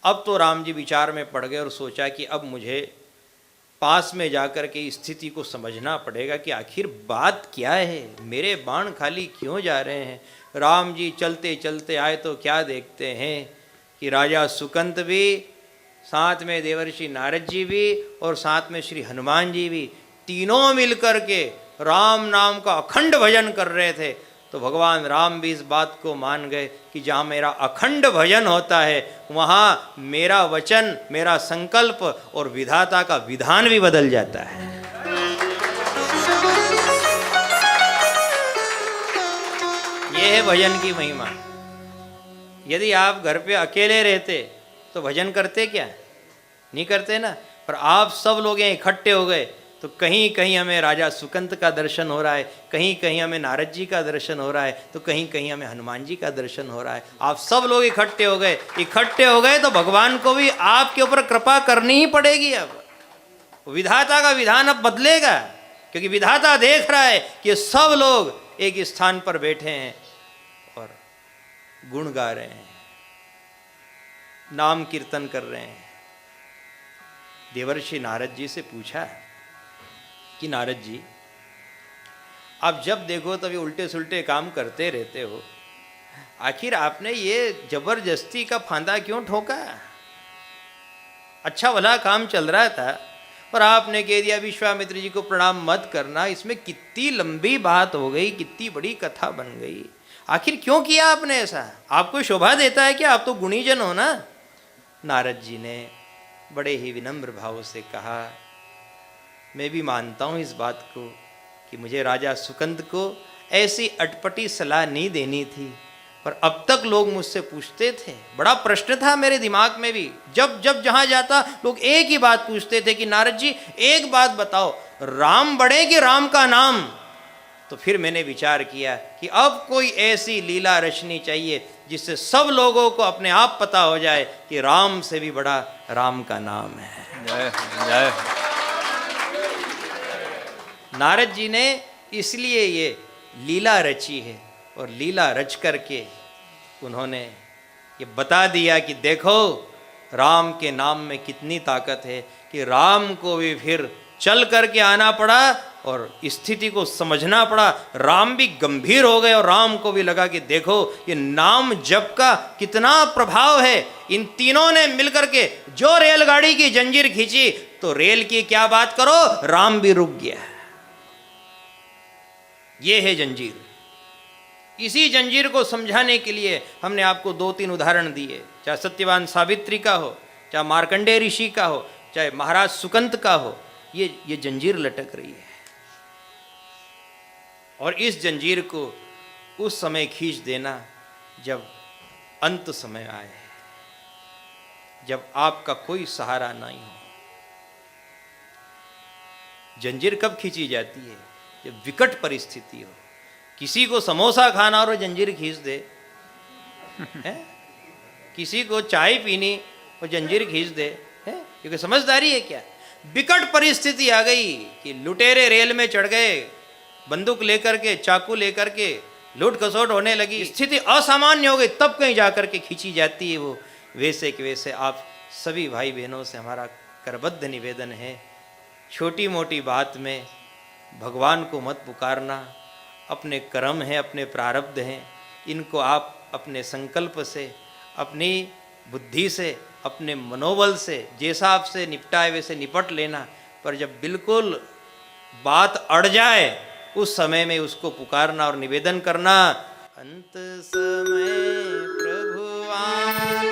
अब तो राम जी विचार में पड़ गए और सोचा कि अब मुझे पास में जाकर के स्थिति को समझना पड़ेगा कि आखिर बात क्या है, मेरे बाण खाली क्यों जा रहे हैं। राम जी चलते चलते आए तो क्या देखते हैं कि राजा सुकंत भी, साथ में देवर्षि नारद जी भी और साथ में श्री हनुमान जी भी, तीनों मिलकर के राम नाम का अखंड भजन कर रहे थे। तो भगवान राम भी इस बात को मान गए कि जहाँ मेरा अखंड भजन होता है वहाँ मेरा वचन, मेरा संकल्प और विधाता का विधान भी बदल जाता है। यह है भजन की महिमा। यदि आप घर पे अकेले रहते तो भजन करते क्या? नहीं करते ना। पर आप सब लोग यहाँ इकट्ठे हो गए तो कहीं कहीं हमें राजा सुकंत का दर्शन हो रहा है, कहीं कहीं हमें नारद जी का दर्शन हो रहा है, तो कहीं कहीं हमें हनुमान जी का दर्शन हो रहा है। आप सब लोग इकट्ठे हो गए, तो भगवान को भी आपके ऊपर कृपा करनी ही पड़ेगी। अब विधाता का विधान अब बदलेगा, क्योंकि विधाता देख रहा है कि सब लोग एक स्थान पर बैठे हैं और गुण गा रहे हैं, नाम कीर्तन कर रहे हैं। देवर्षि नारद जी से पूछा कि नारद जी, आप जब देखो तभी उल्टे सुल्टे काम करते रहते हो, आखिर आपने ये जबरदस्ती का फांदा क्यों ठोका? अच्छा भला काम चल रहा था और आपने कह दिया विश्वामित्र जी को प्रणाम मत करना। इसमें कितनी लंबी बात हो गई, कितनी बड़ी कथा बन गई। आखिर क्यों किया आपने ऐसा? आपको शोभा देता है कि आप तो गुणीजन हो ना। नारद जी ने बड़े ही विनम्र भाव से कहा, मैं भी मानता हूँ इस बात को कि मुझे राजा सुकंद को ऐसी अटपटी सलाह नहीं देनी थी, पर अब तक लोग मुझसे पूछते थे, बड़ा प्रश्न था मेरे दिमाग में भी। जब जब जहाँ जाता लोग एक ही बात पूछते थे कि नारद जी एक बात बताओ, राम बड़े कि राम का नाम? तो फिर मैंने विचार किया कि अब कोई ऐसी लीला रचनी चाहिए जिससे सब लोगों को अपने आप पता हो जाए कि राम से भी बड़ा राम का नाम है। जय जय। नारद जी ने इसलिए ये लीला रची है और लीला रच करके उन्होंने ये बता दिया कि देखो राम के नाम में कितनी ताकत है, कि राम को भी फिर चल करके आना पड़ा और स्थिति को समझना पड़ा। राम भी गंभीर हो गए और राम को भी लगा कि देखो ये नाम जप का कितना प्रभाव है। इन तीनों ने मिलकर के जो रेलगाड़ी की जंजीर खींची तो रेल की क्या बात करो, राम भी रुक गया। ये है जंजीर। इसी जंजीर को समझाने के लिए हमने आपको 2-3 उदाहरण दिए, चाहे सत्यवान सावित्री का हो, चाहे मार्कंडेय ऋषि का हो, चाहे महाराज सुकंत का हो। ये जंजीर लटक रही है और इस जंजीर को उस समय खींच देना जब अंत समय आए, जब आपका कोई सहारा नहीं हो। जंजीर कब खींची जाती है? जब विकट परिस्थिति हो। किसी को समोसा खाना और जंजीर खींच दे है? किसी को चाय पीनी और जंजीर खींच दे है? क्योंकि समझदारी है क्या? विकट परिस्थिति आ गई कि लुटेरे रेल में चढ़ गए, बंदूक लेकर के, चाकू लेकर के लूट खसोट होने लगी, स्थिति असामान्य हो गई, तब कहीं जाकर के खींची जाती है वो। वैसे कि वैसे आप सभी भाई बहनों से हमारा करबद्ध निवेदन है, छोटी मोटी बात में भगवान को मत पुकारना। अपने कर्म हैं, अपने प्रारब्ध हैं, इनको आप अपने संकल्प से, अपनी बुद्धि से, अपने मनोबल से जैसा आपसे निपटाए वैसे निपट लेना। पर जब बिल्कुल बात अड़ जाए उस समय में उसको पुकारना और निवेदन करना, अंत समय प्रभु आना।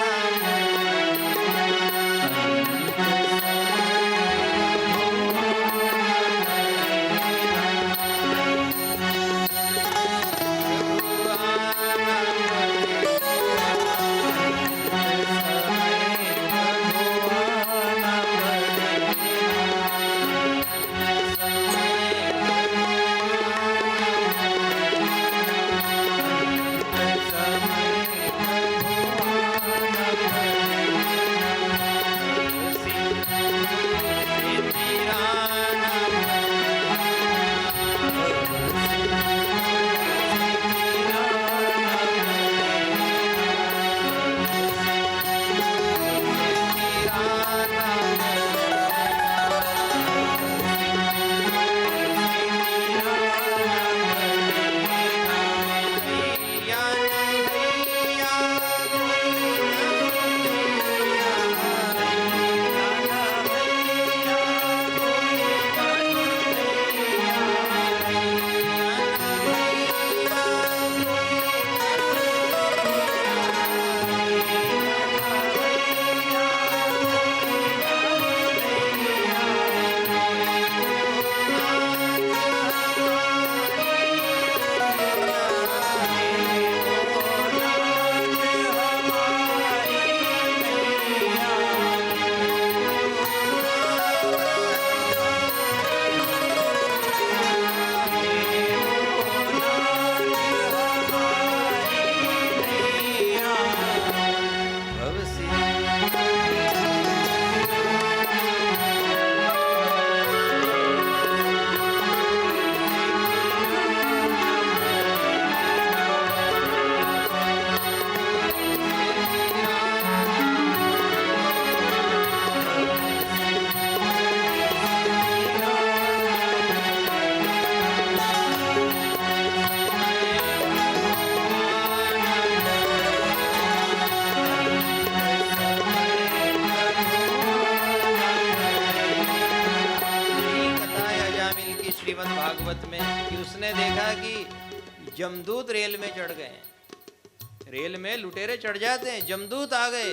भागवत में कि उसने देखा कि जमदूत रेल में चढ़ गए। रेल में लुटेरे चढ़ जाते हैं, जमदूत आ गए,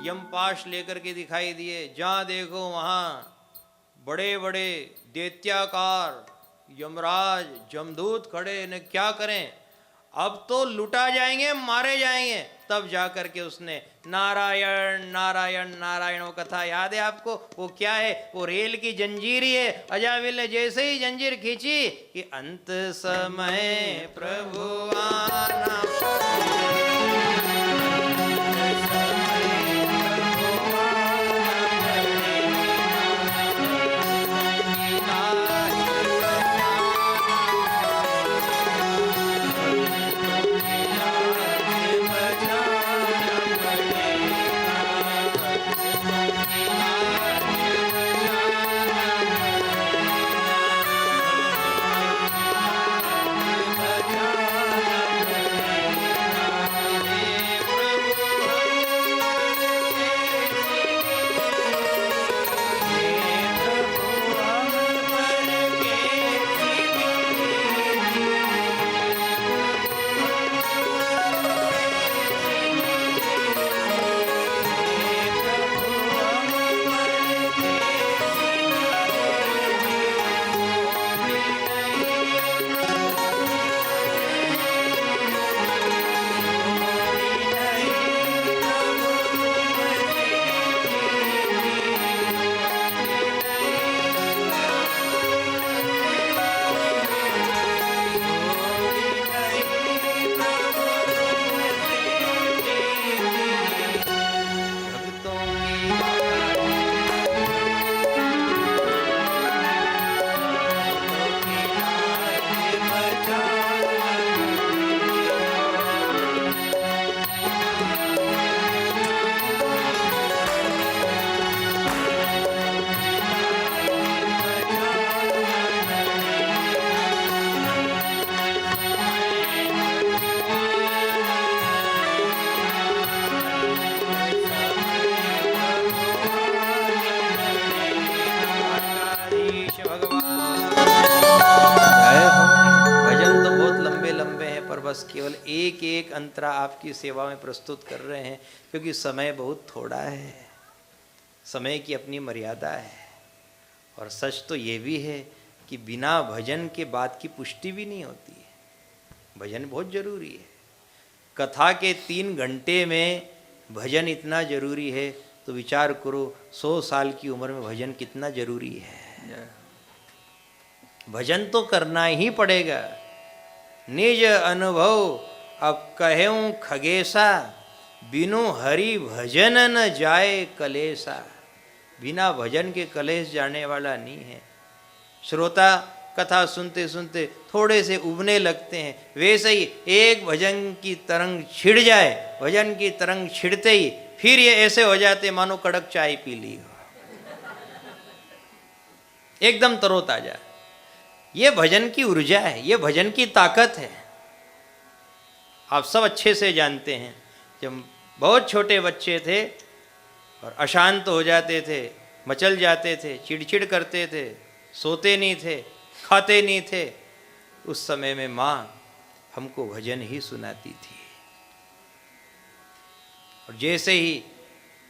यमपाश लेकर के दिखाई दिए। जहां देखो वहां बड़े बड़े दैत्याकार यमराज जमदूत खड़े न। क्या करें, अब तो लुटा जाएंगे, मारे जाएंगे। तब जाकर के उसने नारायण नारायण नारायण, वो कथा याद है आपको? वो क्या है? वो रेल की जंजीर ही है। अजामिल ने जैसे ही जंजीर खींची कि अंत समय प्रभु आना, बस केवल एक एक अंतरा आपकी सेवा में प्रस्तुत कर रहे हैं, क्योंकि समय बहुत थोड़ा है, समय की अपनी मर्यादा है। और सच तो ये भी है कि बिना भजन के बात की पुष्टि भी नहीं होती है। भजन बहुत जरूरी है। कथा के 3 घंटे में भजन इतना जरूरी है, तो विचार करो 100 साल की उम्र में भजन कितना जरूरी है। भजन तो करना ही पड़ेगा। निज अनुभव अब कहूँ खगेसा, बिनु हरि भजन न जाए कलेसा। बिना भजन के कलेश जाने वाला नहीं है। श्रोता कथा सुनते सुनते थोड़े से उबने लगते हैं, वैसे ही एक भजन की तरंग छिड़ जाए, भजन की तरंग छिड़ते ही फिर ये ऐसे हो जाते मानो कड़क चाय पी ली हो, एकदम तरोताजा। ये भजन की ऊर्जा है, ये भजन की ताकत है। आप सब अच्छे से जानते हैं, जब बहुत छोटे बच्चे थे और अशांत हो जाते थे, मचल जाते थे, चिड़चिड़ करते थे, सोते नहीं थे, खाते नहीं थे, उस समय में माँ हमको भजन ही सुनाती थी। और जैसे ही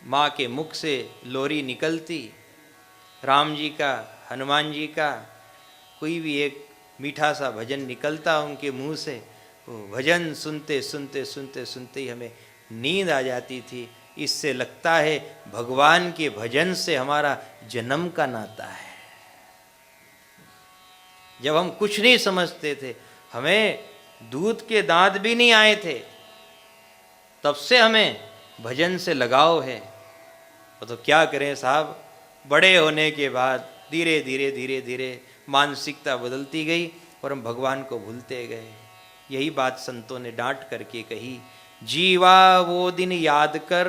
माँ के मुख से लोरी निकलती, राम जी का, हनुमान जी का कोई भी एक मीठा सा भजन निकलता उनके मुंह से, वो भजन सुनते सुनते सुनते सुनते ही हमें नींद आ जाती थी। इससे लगता है भगवान के भजन से हमारा जन्म का नाता है। जब हम कुछ नहीं समझते थे, हमें दूध के दांत भी नहीं आए थे, तब से हमें भजन से लगाव है। वो तो क्या करें साहब, बड़े होने के बाद धीरे धीरे धीरे धीरे मानसिकता बदलती गई और हम भगवान को भूलते गए। यही बात संतों ने डांट करके कही, जीवा वो दिन याद कर,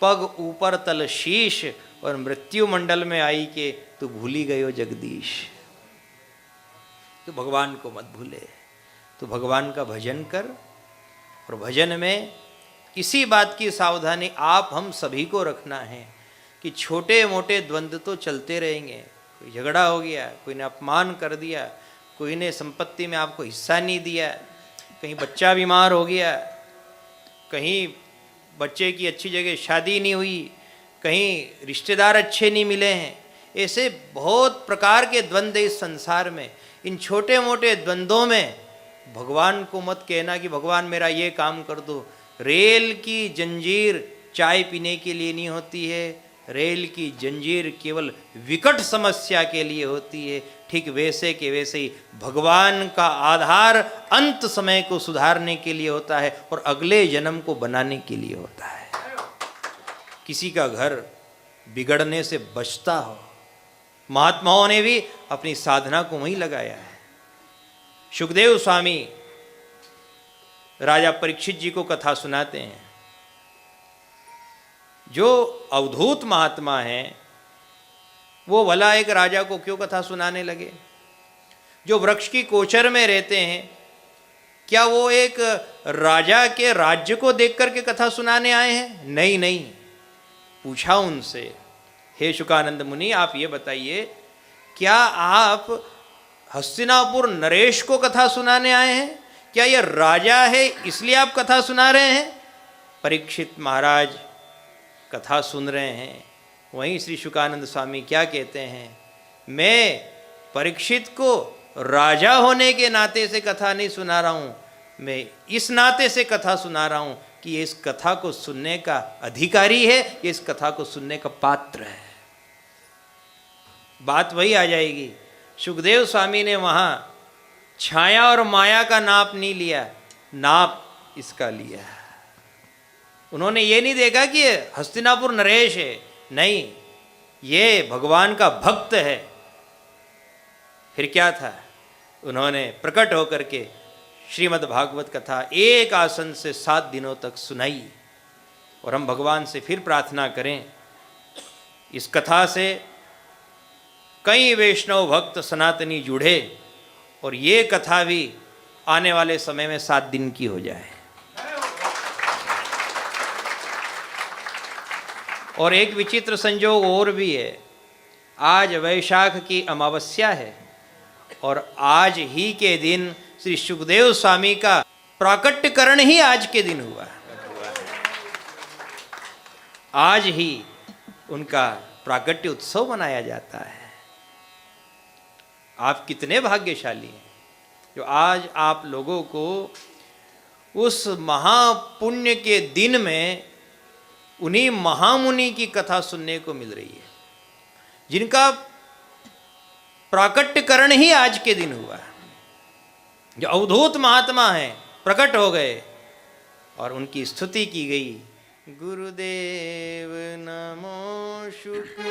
पग ऊपर तल शीश, और मृत्यु मंडल में आई के तू भूली गयो जगदीश। तो भगवान को मत भूले, तो भगवान का भजन कर। और भजन में इसी बात की सावधानी आप हम सभी को रखना है कि छोटे मोटे द्वंद्व तो चलते रहेंगे। कोई झगड़ा हो गया, कोई ने अपमान कर दिया, कोई ने संपत्ति में आपको हिस्सा नहीं दिया, कहीं बच्चा बीमार हो गया, कहीं बच्चे की अच्छी जगह शादी नहीं हुई, कहीं रिश्तेदार अच्छे नहीं मिले हैं। ऐसे बहुत प्रकार के द्वंद्व इस संसार में। इन छोटे मोटे द्वंद्वों में भगवान को मत कहना कि भगवान मेरा ये काम कर दो। रेल की जंजीर चाय पीने के लिए नहीं होती है, रेल की जंजीर केवल विकट समस्या के लिए होती है। ठीक वैसे के वैसे ही भगवान का आधार अंत समय को सुधारने के लिए होता है और अगले जन्म को बनाने के लिए होता है। किसी का घर बिगड़ने से बचता हो, महात्माओं ने भी अपनी साधना को वहीं लगाया है। सुखदेव स्वामी राजा परीक्षित जी को कथा सुनाते हैं। जो अवधूत महात्मा हैं वो भला एक राजा को क्यों कथा सुनाने लगे? जो वृक्ष की कोचर में रहते हैं, क्या वो एक राजा के राज्य को देख करके कथा सुनाने आए हैं? नहीं नहीं। पूछा उनसे, हे शुकानंद मुनि आप ये बताइए, क्या आप हस्तिनापुर नरेश को कथा सुनाने आए हैं? क्या ये राजा है इसलिए आप कथा सुना रहे हैं? परीक्षित महाराज कथा सुन रहे हैं। वहीं श्री शुकानंद स्वामी क्या कहते हैं, मैं परीक्षित को राजा होने के नाते से कथा नहीं सुना रहा हूँ, मैं इस नाते से कथा सुना रहा हूँ कि ये इस कथा को सुनने का अधिकारी है, ये इस कथा को सुनने का पात्र है। बात वही आ जाएगी। सुखदेव स्वामी ने वहाँ छाया और माया का नाप नहीं लिया, नाप इसका लिया। उन्होंने ये नहीं देखा कि ये हस्तिनापुर नरेश है, नहीं, ये भगवान का भक्त है। फिर क्या था? उन्होंने प्रकट होकर के श्रीमद् भागवत कथा एक आसन से 7 दिनों तक सुनाई। और हम भगवान से फिर प्रार्थना करें, इस कथा से कई वैष्णव भक्त सनातनी जुड़े और ये कथा भी आने वाले समय में 7 दिन की हो जाए। और एक विचित्र संयोग और भी है, आज वैशाख की अमावस्या है और आज ही के दिन श्री सुखदेव स्वामी का प्राकट्यकरण ही आज के दिन हुआ। आज ही उनका प्राकट्य उत्सव मनाया जाता है। आप कितने भाग्यशाली हैं जो आज आप लोगों को उस महापुण्य के दिन में उन्हीं महामुनि की कथा सुनने को मिल रही है, जिनका प्राकट्यकरण ही आज के दिन हुआ। जो अवधूत महात्मा हैं, प्रकट हो गए और उनकी स्तुति की गई। गुरुदेव नमो शुक्र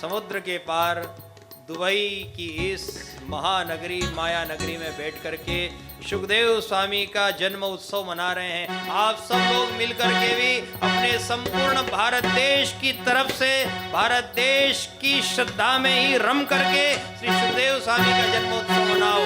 समुद्र के पार दुबई की इस महानगरी माया नगरी में बैठ करके सुखदेव स्वामी का जन्म उत्सव मना रहे हैं। आप सब लोग मिलकर के भी अपने संपूर्ण भारत देश की तरफ से भारत देश की श्रद्धा में ही रम करके श्री सुखदेव स्वामी का जन्मोत्सव मनाओ।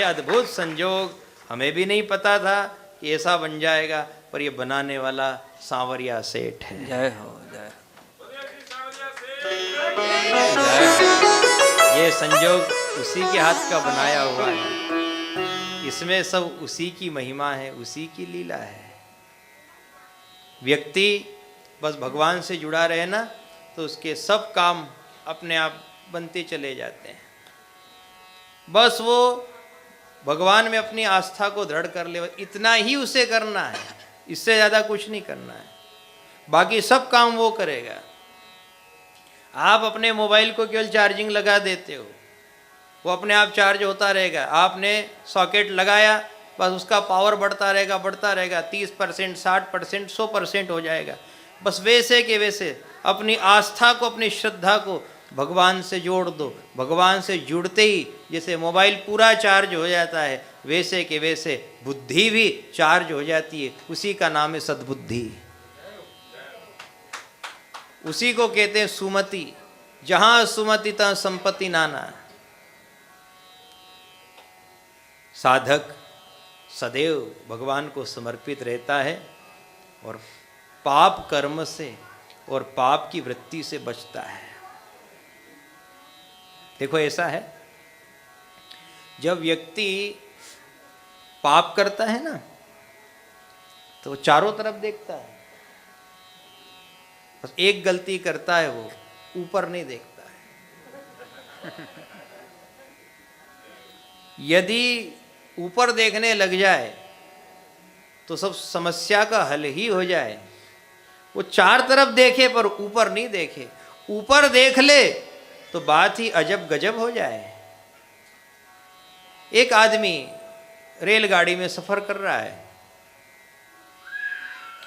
अद्भुत संजोग, हमें भी नहीं पता था कि ऐसा बन जाएगा, पर ये बनाने वाला सांवरिया सेठ है। जय हो, जय ये संजोग उसी के हाथ का बनाया हुआ है, इसमें सब उसी की महिमा है, उसी की लीला है। व्यक्ति बस भगवान से जुड़ा रहे ना, तो उसके सब काम अपने आप बनते चले जाते हैं। बस वो भगवान में अपनी आस्था को दृढ़ कर ले, इतना ही उसे करना है, इससे ज़्यादा कुछ नहीं करना है, बाकी सब काम वो करेगा। आप अपने मोबाइल को केवल चार्जिंग लगा देते हो, वो अपने आप चार्ज होता रहेगा। आपने सॉकेट लगाया, बस उसका पावर बढ़ता रहेगा, बढ़ता रहेगा, 30%, 60%, 100% हो जाएगा। बस वैसे के वैसे अपनी आस्था को, अपनी श्रद्धा को भगवान से जोड़ दो। भगवान से जुड़ते ही जैसे मोबाइल पूरा चार्ज हो जाता है, वैसे के वैसे बुद्धि भी चार्ज हो जाती है। उसी का नाम है सद्बुद्धि, उसी को कहते हैं सुमति। जहां सुमति तहां संपत्ति नाना। साधक सदैव भगवान को समर्पित रहता है और पाप कर्म से और पाप की वृत्ति से बचता है। देखो ऐसा है, जब व्यक्ति पाप करता है ना, तो चारों तरफ देखता है, बस एक गलती करता है, वो ऊपर नहीं देखता है। यदि ऊपर देखने लग जाए तो सब समस्या का हल ही हो जाए। वो चार तरफ देखे पर ऊपर नहीं देखे, ऊपर देख ले तो बात ही अजब गजब हो जाए। एक आदमी रेलगाड़ी में सफर कर रहा है,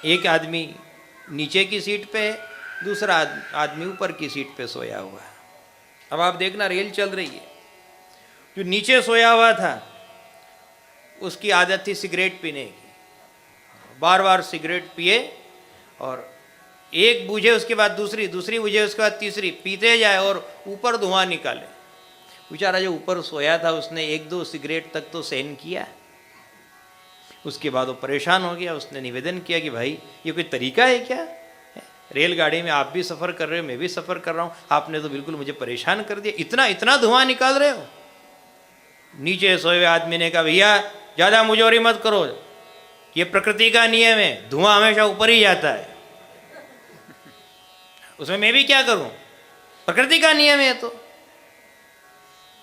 एक आदमी नीचे की सीट पे है, दूसरा आदमी ऊपर की सीट पे सोया हुआ है। अब आप देखना, रेल चल रही है, जो नीचे सोया हुआ था उसकी आदत थी सिगरेट पीने की, बार बार सिगरेट पिए और एक बूझे उसके बाद दूसरी, दूसरी बूझे उसके बाद तीसरी, पीते जाए और ऊपर धुआं निकाले। बेचारा जो ऊपर सोया था उसने एक दो सिगरेट तक तो सहन किया, उसके बाद वो परेशान हो गया। उसने निवेदन किया कि भाई ये कोई तरीका है क्या? रेलगाड़ी में आप भी सफ़र कर रहे हो, मैं भी सफ़र कर रहा हूँ, आपने तो बिल्कुल मुझे परेशान कर दिया, इतना इतना धुआं निकाल रहे हो। नीचे सोए हुए आदमी ने कहा, भैया ज़्यादा मुजोरी मत करो, ये प्रकृति का नियम है, धुआं हमेशा ऊपर ही जाता है, उसमें मैं भी क्या करूं, प्रकृति का नियम है। तो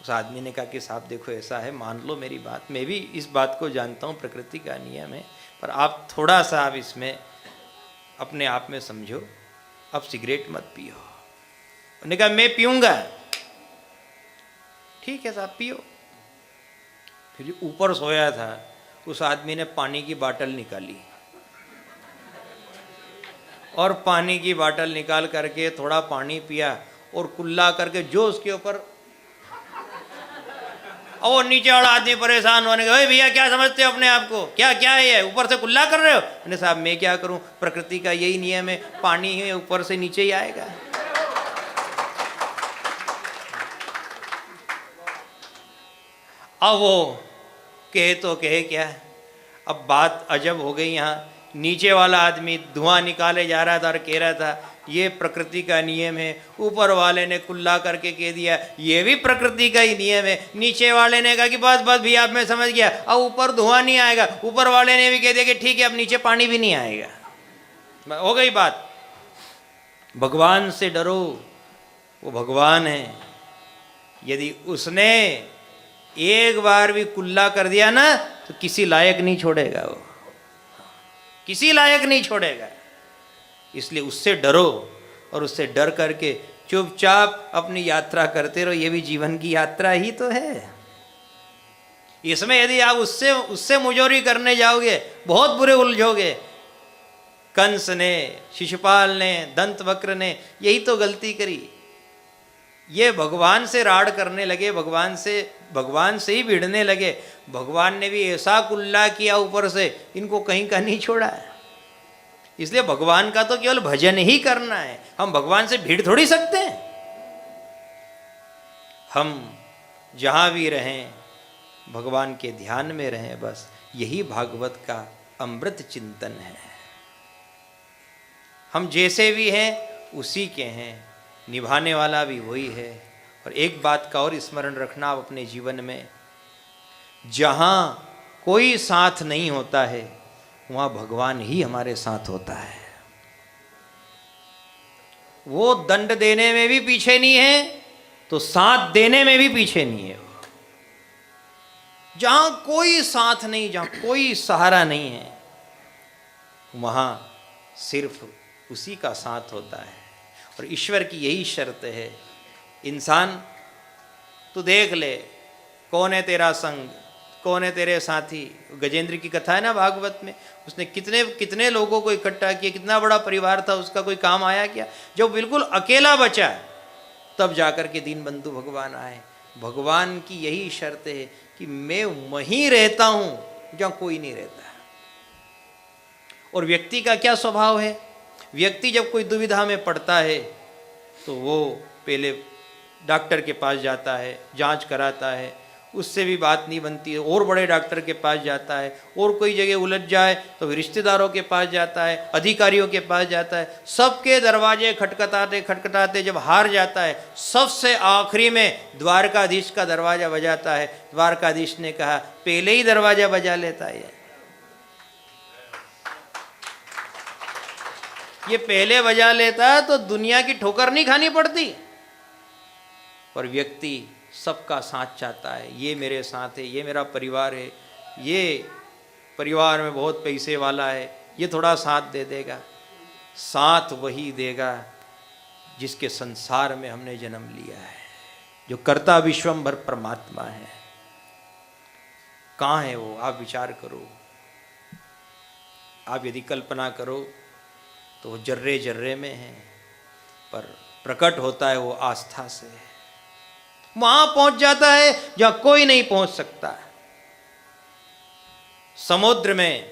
उस आदमी ने कहा कि साहब देखो ऐसा है, मान लो मेरी बात, मैं भी इस बात को जानता हूं प्रकृति का नियम है, पर आप थोड़ा सा आप इसमें अपने आप में समझो, अब सिगरेट मत पियो। उन्होंने कहा मैं पीऊंगा। ठीक है साहब पियो। फिर जो ऊपर सोया था उस आदमी ने पानी की बाटल निकाली और पानी की बाटल निकाल करके थोड़ा पानी पिया और कुल्ला करके जो उसके ऊपर, और वो नीचे वाला आदमी परेशान होने का, भैया क्या समझते हो अपने आप को, क्या क्या है, ऊपर से कुल्ला कर रहे हो? मैंने साहब मैं क्या करूं, प्रकृति का यही नियम है, पानी है ऊपर से नीचे ही आएगा। अब वो कहे तो कहे क्या, अब बात अजब हो गई। यहाँ नीचे वाला आदमी धुआं निकाले जा रहा था और कह रहा था ये प्रकृति का नियम है, ऊपर वाले ने कुल्ला करके कह दिया ये भी प्रकृति का ही नियम है। नीचे वाले ने कहा कि बस बस भैया अब मैं समझ गया, अब ऊपर धुआं नहीं आएगा। ऊपर वाले ने भी कह दिया कि ठीक है अब नीचे पानी भी नहीं आएगा। हो गई बात। भगवान से डरो, वो भगवान है, यदि उसने एक बार भी कुल्ला कर दिया ना तो किसी लायक नहीं छोड़ेगा, वो किसी लायक नहीं छोड़ेगा। इसलिए उससे डरो और उससे डर करके चुपचाप अपनी यात्रा करते रहो। ये भी जीवन की यात्रा ही तो है। इसमें यदि आप उससे मुजोरी करने जाओगे बहुत बुरे उलझोगे। कंस ने, शिशुपाल ने, दंतवक्र ने यही तो गलती करी। ये भगवान से राड़ करने लगे, भगवान से ही भिड़ने लगे। भगवान ने भी ऐसा कुल्ला किया ऊपर से, इनको कहीं का नहीं छोड़ा है। इसलिए भगवान का तो केवल भजन ही करना है, हम भगवान से भिड़ थोड़ी सकते हैं। हम जहां भी रहें, भगवान के ध्यान में रहें, बस यही भागवत का अमृत चिंतन है। हम जैसे भी हैं उसी के हैं, निभाने वाला भी वही है। और एक बात का और स्मरण रखना आप अपने जीवन में, जहां कोई साथ नहीं होता है वहां भगवान ही हमारे साथ होता है। वो दंड देने में भी पीछे नहीं है तो साथ देने में भी पीछे नहीं है। जहां कोई साथ नहीं, जहां कोई सहारा नहीं है, वहां सिर्फ उसी का साथ होता है। और ईश्वर की यही शर्त है। इंसान तू देख ले कौन है तेरा संग, कौन है तेरे साथी। गजेंद्र की कथा है ना भागवत में, उसने कितने कितने लोगों को इकट्ठा किया, कितना बड़ा परिवार था उसका, कोई काम आया क्या? जब बिल्कुल अकेला बचा तब जाकर के दीनबंधु भगवान आए। भगवान की यही शर्त है कि मैं वहीं रहता हूं जहां कोई नहीं रहता। और व्यक्ति का क्या स्वभाव है? व्यक्ति जब कोई दुविधा में पड़ता है तो वो पहले डॉक्टर के पास जाता है, जांच कराता है, उससे भी बात नहीं बनती है, और बड़े डॉक्टर के पास जाता है, और कोई जगह उलझ जाए तो रिश्तेदारों के पास जाता है, अधिकारियों के पास जाता है। सबके दरवाजे खटखटाते खटखटाते जब हार जाता है, सबसे आखिरी में द्वारकाधीश का दरवाजा बजाता है। द्वारकाधीश ने कहा पहले ही दरवाजा बजा लेता है, ये पहले बजा लेता तो दुनिया की ठोकर नहीं खानी पड़ती। पर व्यक्ति सबका साथ चाहता है, ये मेरे साथ है, ये मेरा परिवार है, ये परिवार में बहुत पैसे वाला है, ये थोड़ा साथ दे देगा। साथ वही देगा जिसके संसार में हमने जन्म लिया है, जो कर्ता विश्वम्भर परमात्मा है। कहाँ है वो? आप विचार करो। आप यदि कल्पना करो तो वो जर्रे जर्रे में है, पर प्रकट होता है वो आस्था से। वहां पहुंच जाता है जहां कोई नहीं पहुंच सकता। समुद्र में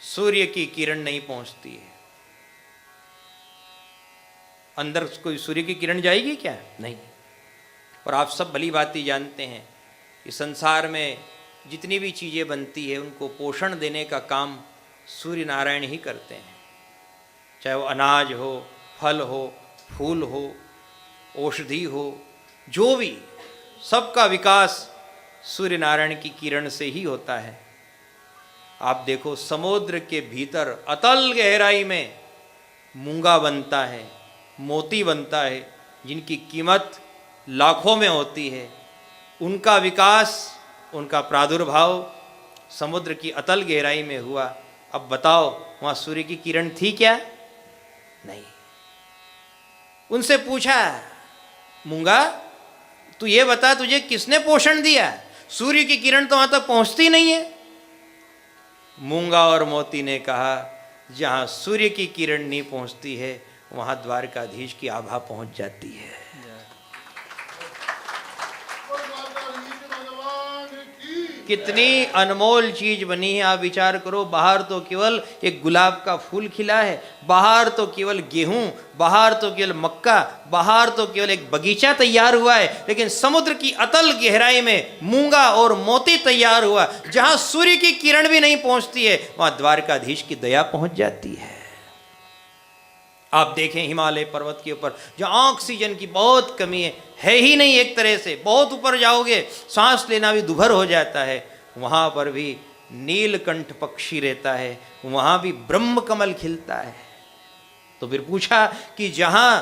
सूर्य की किरण नहीं पहुंचती है, अंदर कोई सूर्य की किरण जाएगी क्या? नहीं। और आप सब भली भांति जानते हैं कि संसार में जितनी भी चीजें बनती है उनको पोषण देने का काम सूर्य नारायण ही करते हैं। चाहे वो अनाज हो, फल हो, फूल हो, औषधि हो, जो भी, सबका विकास सूर्य नारायण की किरण से ही होता है। आप देखो समुद्र के भीतर अतल गहराई में मूंगा बनता है, मोती बनता है, जिनकी कीमत लाखों में होती है। उनका विकास, उनका प्रादुर्भाव समुद्र की अतल गहराई में हुआ। अब बताओ वहां सूर्य की किरण थी क्या? नहीं। उनसे पूछा, मूंगा तू ये बता तुझे किसने पोषण दिया? सूर्य की किरण तो वहां तक पहुंचती नहीं है। मूंगा और मोती ने कहा जहां सूर्य की किरण नहीं पहुंचती है वहां द्वारकाधीश की आभा पहुंच जाती है। कितनी अनमोल चीज बनी है। आप विचार करो, बाहर तो केवल एक गुलाब का फूल खिला है, बाहर तो केवल गेहूं, बाहर तो केवल मक्का, बाहर तो केवल एक बगीचा तैयार हुआ है, लेकिन समुद्र की अतल गहराई में मूंगा और मोती तैयार हुआ। जहां सूर्य की किरण भी नहीं पहुंचती है वहां द्वारकाधीश की दया पहुंच जाती है। आप देखें हिमालय पर्वत के ऊपर जहां ऑक्सीजन की बहुत कमी है ही नहीं, एक तरह से बहुत ऊपर जाओगे सांस लेना भी दुभर हो जाता है, वहां पर भी नीलकंठ पक्षी रहता है, वहां भी ब्रह्म कमल खिलता है। तो फिर पूछा कि जहां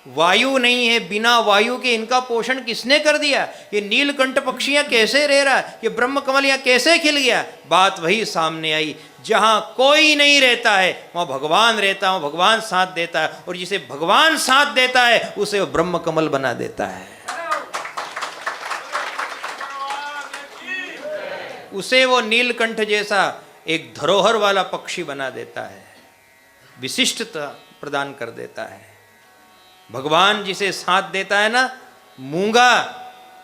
वायु नहीं है, बिना वायु के इनका पोषण किसने कर दिया? ये नीलकंठ पक्षियां कैसे रह रहा, ये ब्रह्म कमल यहां कैसे खिल गया? बात वही सामने आई, जहां कोई नहीं रहता है वहां भगवान रहता है, भगवान साथ देता है, और जिसे भगवान साथ देता है उसे वो ब्रह्म कमल बना देता है, उसे वो नीलकंठ जैसा एक धरोहर वाला पक्षी बना देता है, विशिष्टता प्रदान कर देता है। भगवान जिसे साथ देता है ना, मूंगा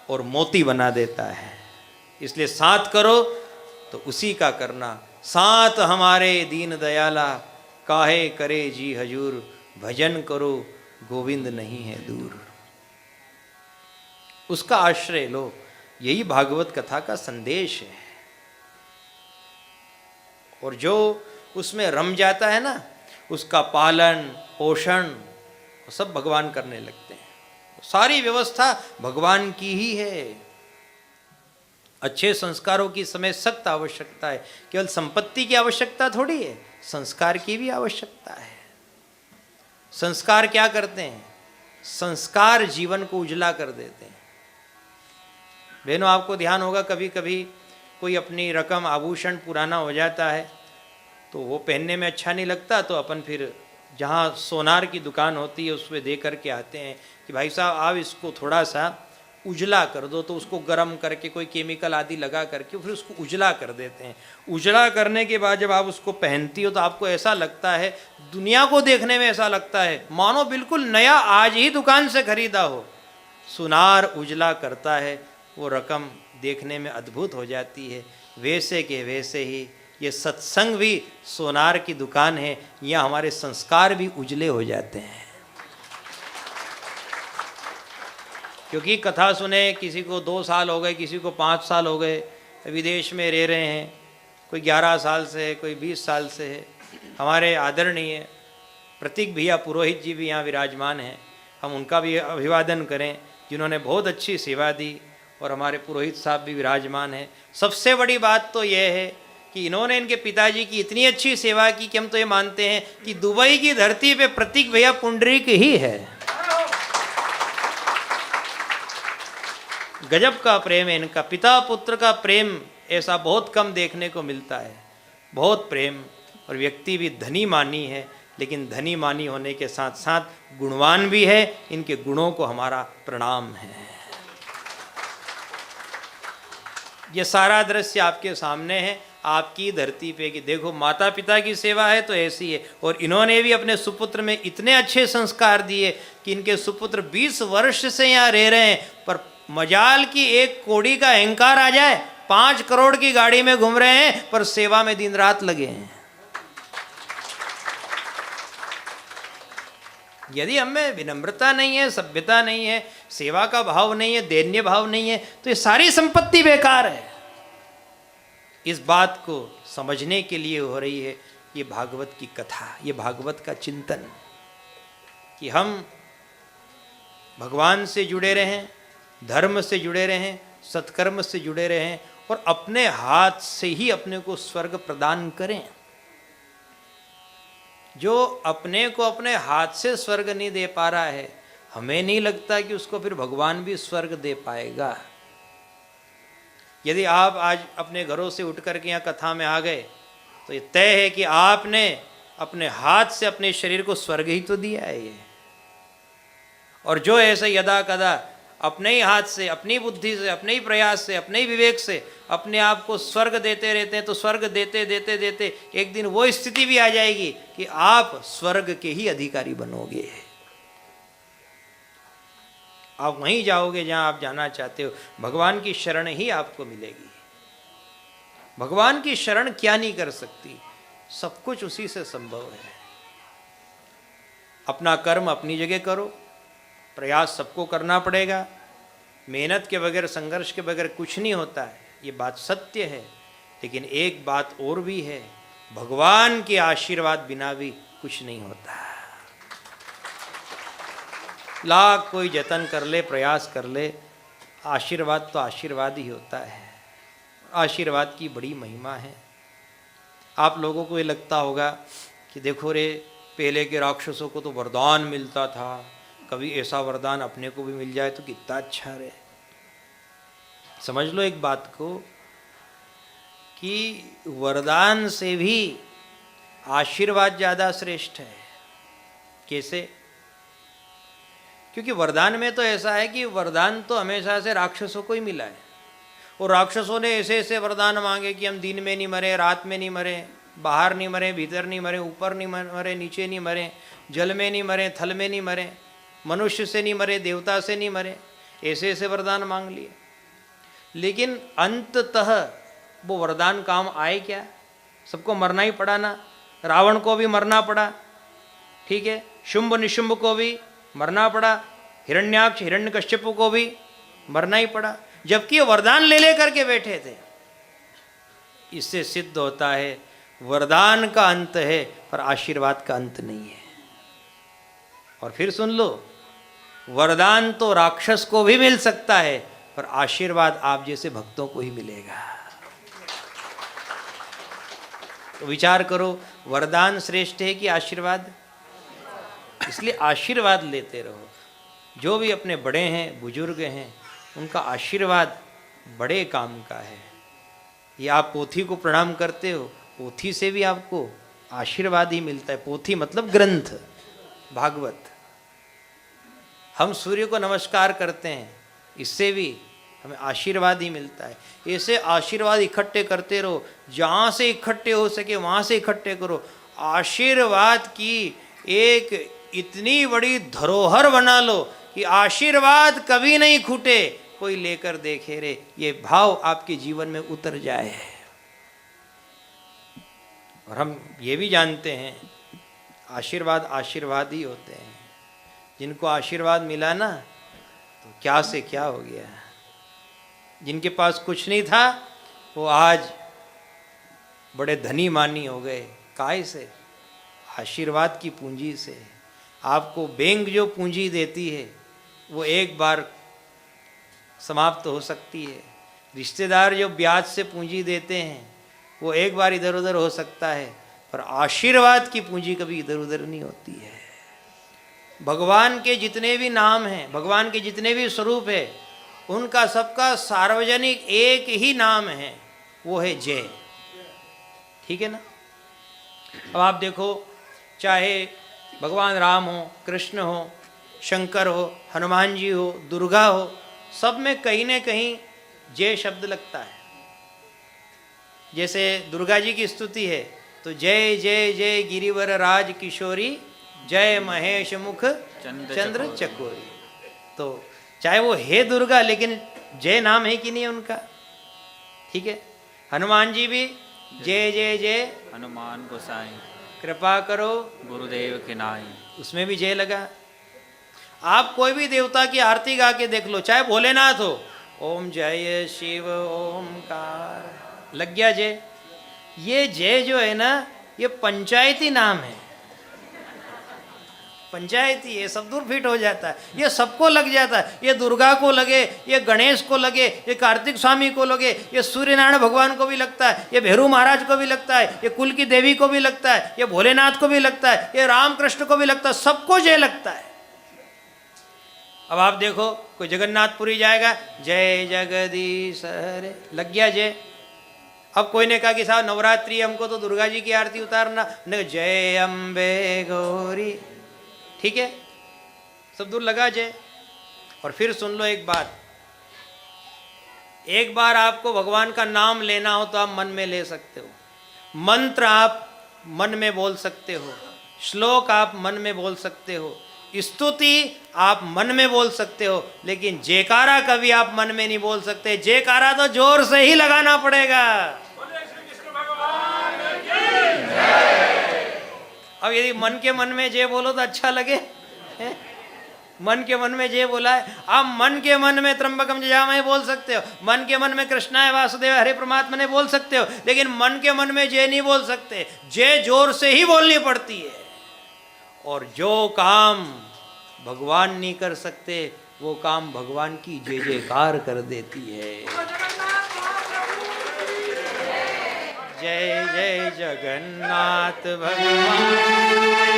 और मोती बना देता है। इसलिए साथ करो तो उसी का करना। साथ हमारे दीन दयाला, काहे करे जी हजूर, भजन करो गोविंद नहीं है दूर। उसका आश्रय लो। यही भागवत कथा का संदेश है। और जो उसमें रम जाता है ना, उसका पालन पोषण सब भगवान करने लगते हैं। सारी व्यवस्था भगवान की ही है। अच्छे संस्कारों की समय सख्त आवश्यकता है। केवल संपत्ति की आवश्यकता थोड़ी है, संस्कार की भी आवश्यकता है। संस्कार क्या करते हैं? संस्कार जीवन को उजला कर देते हैं। बहनों, आपको ध्यान होगा कभी कभी कोई अपनी रकम आभूषण पुराना हो जाता है तो वो पहनने में अच्छा नहीं लगता, तो अपन फिर जहाँ सोनार की दुकान होती है उसमें दे करके आते हैं कि भाई साहब आप इसको थोड़ा सा उजला कर दो। तो उसको गर्म करके कोई केमिकल आदि लगा करके फिर उसको उजला कर देते हैं। उजला करने के बाद जब आप उसको पहनती हो तो आपको ऐसा लगता है, दुनिया को देखने में ऐसा लगता है मानो बिल्कुल नया आज ही दुकान से खरीदा हो। सुनार उजला करता है, वो रकम देखने में अद्भुत हो जाती है। वैसे के वैसे ही ये सत्संग भी सोनार की दुकान है, यहाँ हमारे संस्कार भी उजले हो जाते हैं। क्योंकि कथा सुने किसी को 2 साल हो गए, किसी को 5 साल हो गए, विदेश में रह रहे हैं, कोई 11 साल से है, कोई 20 साल से है। हमारे आदरणीय प्रतीक भैया पुरोहित जी भी यहाँ विराजमान हैं, हम उनका भी अभिवादन करें जिन्होंने बहुत अच्छी सेवा दी। और हमारे पुरोहित साहब भी विराजमान हैं। सबसे बड़ी बात तो यह है कि इन्होंने इनके पिताजी की इतनी अच्छी सेवा की कि हम तो ये मानते हैं कि दुबई की धरती पे प्रतीक भैया पुंडरीक ही है। गजब का प्रेम है इनका, पिता पुत्र का प्रेम ऐसा बहुत कम देखने को मिलता है। बहुत प्रेम, और व्यक्ति भी धनी मानी है, लेकिन धनी मानी होने के साथ साथ गुणवान भी है। इनके गुणों को हमारा प्रणाम है। ये सारा दृश्य आपके सामने है, आपकी धरती पे कि देखो माता पिता की सेवा है तो ऐसी है। और इन्होंने भी अपने सुपुत्र में इतने अच्छे संस्कार दिए कि इनके सुपुत्र 20 वर्ष से यहाँ रह रहे हैं, पर मजाल की 1 कौड़ी का अहंकार आ जाए, 5 करोड़ की गाड़ी में घूम रहे हैं, पर सेवा में दिन रात लगे हैं। यदि हमें विनम्रता नहीं है, सभ्यता नहीं है, सेवा का भाव नहीं है, दैन्य भाव नहीं है, तो ये सारी संपत्ति बेकार है। इस बात को समझने के लिए हो रही है ये भागवत की कथा, ये भागवत का चिंतन, कि हम भगवान से जुड़े रहें, धर्म से जुड़े रहें, सत्कर्म से जुड़े रहें, और अपने हाथ से ही अपने को स्वर्ग प्रदान करें। जो अपने को अपने हाथ से स्वर्ग नहीं दे पा रहा है, हमें नहीं लगता कि उसको फिर भगवान भी स्वर्ग दे पाएगा। यदि आप आज अपने घरों से उठ करके यहाँ कथा में आ गए तो ये तय है कि आपने अपने हाथ से अपने शरीर को स्वर्ग ही तो दिया है ये। और जो ऐसे यदा कदा अपने ही हाथ से, अपनी बुद्धि से, अपने ही प्रयास से, अपने ही विवेक से अपने आप को स्वर्ग देते रहते हैं, तो स्वर्ग देते देते देते एक दिन वो स्थिति भी आ जाएगी कि आप स्वर्ग के ही अधिकारी बनोगे। आप वहीं जाओगे जहां आप जाना चाहते हो। भगवान की शरण ही आपको मिलेगी। भगवान की शरण क्या नहीं कर सकती, सब कुछ उसी से संभव है। अपना कर्म अपनी जगह करो, प्रयास सबको करना पड़ेगा, मेहनत के बगैर, संघर्ष के बगैर कुछ नहीं होता है, ये बात सत्य है। लेकिन एक बात और भी है, भगवान के आशीर्वाद बिना भी कुछ नहीं होता। लाख कोई जतन कर ले, प्रयास कर ले, आशीर्वाद तो आशीर्वाद ही होता है। आशीर्वाद की बड़ी महिमा है। आप लोगों को ये लगता होगा कि देखो रे, पहले के राक्षसों को तो वरदान मिलता था, कभी ऐसा वरदान अपने को भी मिल जाए तो कितना अच्छा रहे। समझ लो एक बात को कि वरदान से भी आशीर्वाद ज़्यादा श्रेष्ठ है। कैसे? क्योंकि वरदान में तो ऐसा है कि वरदान तो हमेशा से राक्षसों को ही मिला है, और राक्षसों ने ऐसे ऐसे वरदान मांगे कि हम दिन में नहीं मरे, रात में नहीं मरे, बाहर नहीं मरे, भीतर नहीं मरे, ऊपर नहीं मरे, नीचे नहीं मरे, जल में नहीं मरे, थल में नहीं मरे, मनुष्य से नहीं मरे, देवता से नहीं मरे, ऐसे ऐसे वरदान मांग लिए। लेकिन अंततः वो वरदान काम आए क्या? सबको मरना ही पड़ा ना। रावण को भी मरना पड़ा, ठीक है, शुंभ निशुंभ को भी मरना पड़ा, हिरण्याक्ष हिरण्यकश्यप को भी मरना ही पड़ा। जबकि ये वरदान ले लेकर के बैठे थे। इससे सिद्ध होता है वरदान का अंत है पर आशीर्वाद का अंत नहीं है। और फिर सुन लो, वरदान तो राक्षस को भी मिल सकता है पर आशीर्वाद आप जैसे भक्तों को ही मिलेगा। तो विचार करो, वरदान श्रेष्ठ है कि आशीर्वाद? इसलिए आशीर्वाद लेते रहो। जो भी अपने बड़े हैं, बुजुर्ग हैं, उनका आशीर्वाद बड़े काम का है। ये आप पोथी को प्रणाम करते हो, पोथी से भी आपको आशीर्वाद ही मिलता है। पोथी मतलब ग्रंथ, भागवत। हम सूर्य को नमस्कार करते हैं, इससे भी हमें आशीर्वाद ही मिलता है। ऐसे आशीर्वाद इकट्ठे करते रहो, जहाँ से इकट्ठे हो सके वहाँ से इकट्ठे करो। आशीर्वाद की एक इतनी बड़ी धरोहर बना लो कि आशीर्वाद कभी नहीं खूटे, कोई लेकर देखे रे, ये भाव आपके जीवन में उतर जाए। और हम ये भी जानते हैं आशीर्वाद आशीर्वाद ही होते हैं। जिनको आशीर्वाद मिला ना, तो क्या से क्या हो गया। जिनके पास कुछ नहीं था वो आज बड़े धनी मानी हो गए। काय से? आशीर्वाद की पूंजी से। आपको बैंक जो पूंजी देती है वो एक बार समाप्त हो सकती है। रिश्तेदार जो ब्याज से पूंजी देते हैं वो एक बार इधर उधर हो सकता है, पर आशीर्वाद की पूंजी कभी इधर उधर नहीं होती है। भगवान के जितने भी नाम हैं, भगवान के जितने भी स्वरूप है, उनका सबका सार्वजनिक एक ही नाम है, वो है जय। ठीक है ना? अब आप देखो, चाहे भगवान राम हो, कृष्ण हो, शंकर हो, हनुमान जी हो, दुर्गा हो, सब में कहीं न कहीं जय शब्द लगता है। जैसे दुर्गा जी की स्तुति है तो जय जय जय गिरिवर राज किशोरी, जय महेश मुख चंद्र चकोरी। तो चाहे वो है दुर्गा, लेकिन जय नाम है कि नहीं उनका? ठीक है। हनुमान जी भी जय जय जय हनुमान गोसाई, कृपा करो गुरुदेव के नाई, उसमें भी जय लगा। आप कोई भी देवता की आरती गा के देख लो, चाहे भोलेनाथ हो, ओम जय शिव ओमकार, लग गया जय। ये जय जो है ना, ये पंचायती नाम है, पंचायती है, सब दूर फिट हो जाता है। ये सबको लग जाता है। ये दुर्गा को लगे, ये गणेश को लगे, ये कार्तिक स्वामी को लगे, ये सूर्य नारायण भगवान को भी लगता है, ये भैरू महाराज को भी लगता है, ये कुल की देवी को भी लगता है, ये भोलेनाथ को भी लगता है, ये राम कृष्ण को भी लगता है, सबको जय लगता है। अब आप देखो, कोई जगन्नाथपुरी जाएगा, जय जगदीश हरे, लग गया जय। अब कोई ने कहा कि साहब नवरात्रि हमको तो दुर्गा जी की आरती उतारना, न जय अम्बे गौरी, ठीक है, सब दूर लगा जय। और फिर सुन लो एक बात, एक बार आपको भगवान का नाम लेना हो तो आप मन में ले सकते हो, मंत्र आप मन में बोल सकते हो, श्लोक आप मन में बोल सकते हो, स्तुति आप मन में बोल सकते हो, लेकिन जयकारा कभी आप मन में नहीं बोल सकते। जयकारा तो जोर से ही लगाना पड़ेगा। अब यदि मन के मन में जय बोलो तो अच्छा लगे, मन के मन में जय बोला है, आप मन के मन में त्र्यंबकम जयामहे बोल सकते हो, मन के मन में कृष्णाय वासुदेव हरे परमात्मा ने बोल सकते हो, लेकिन मन के मन में जय नहीं बोल सकते। जय जोर से ही बोलनी पड़ती है। और जो काम भगवान नहीं कर सकते वो काम भगवान की जय जयकार कर देती है। जय जय जगन्नाथ भगवान,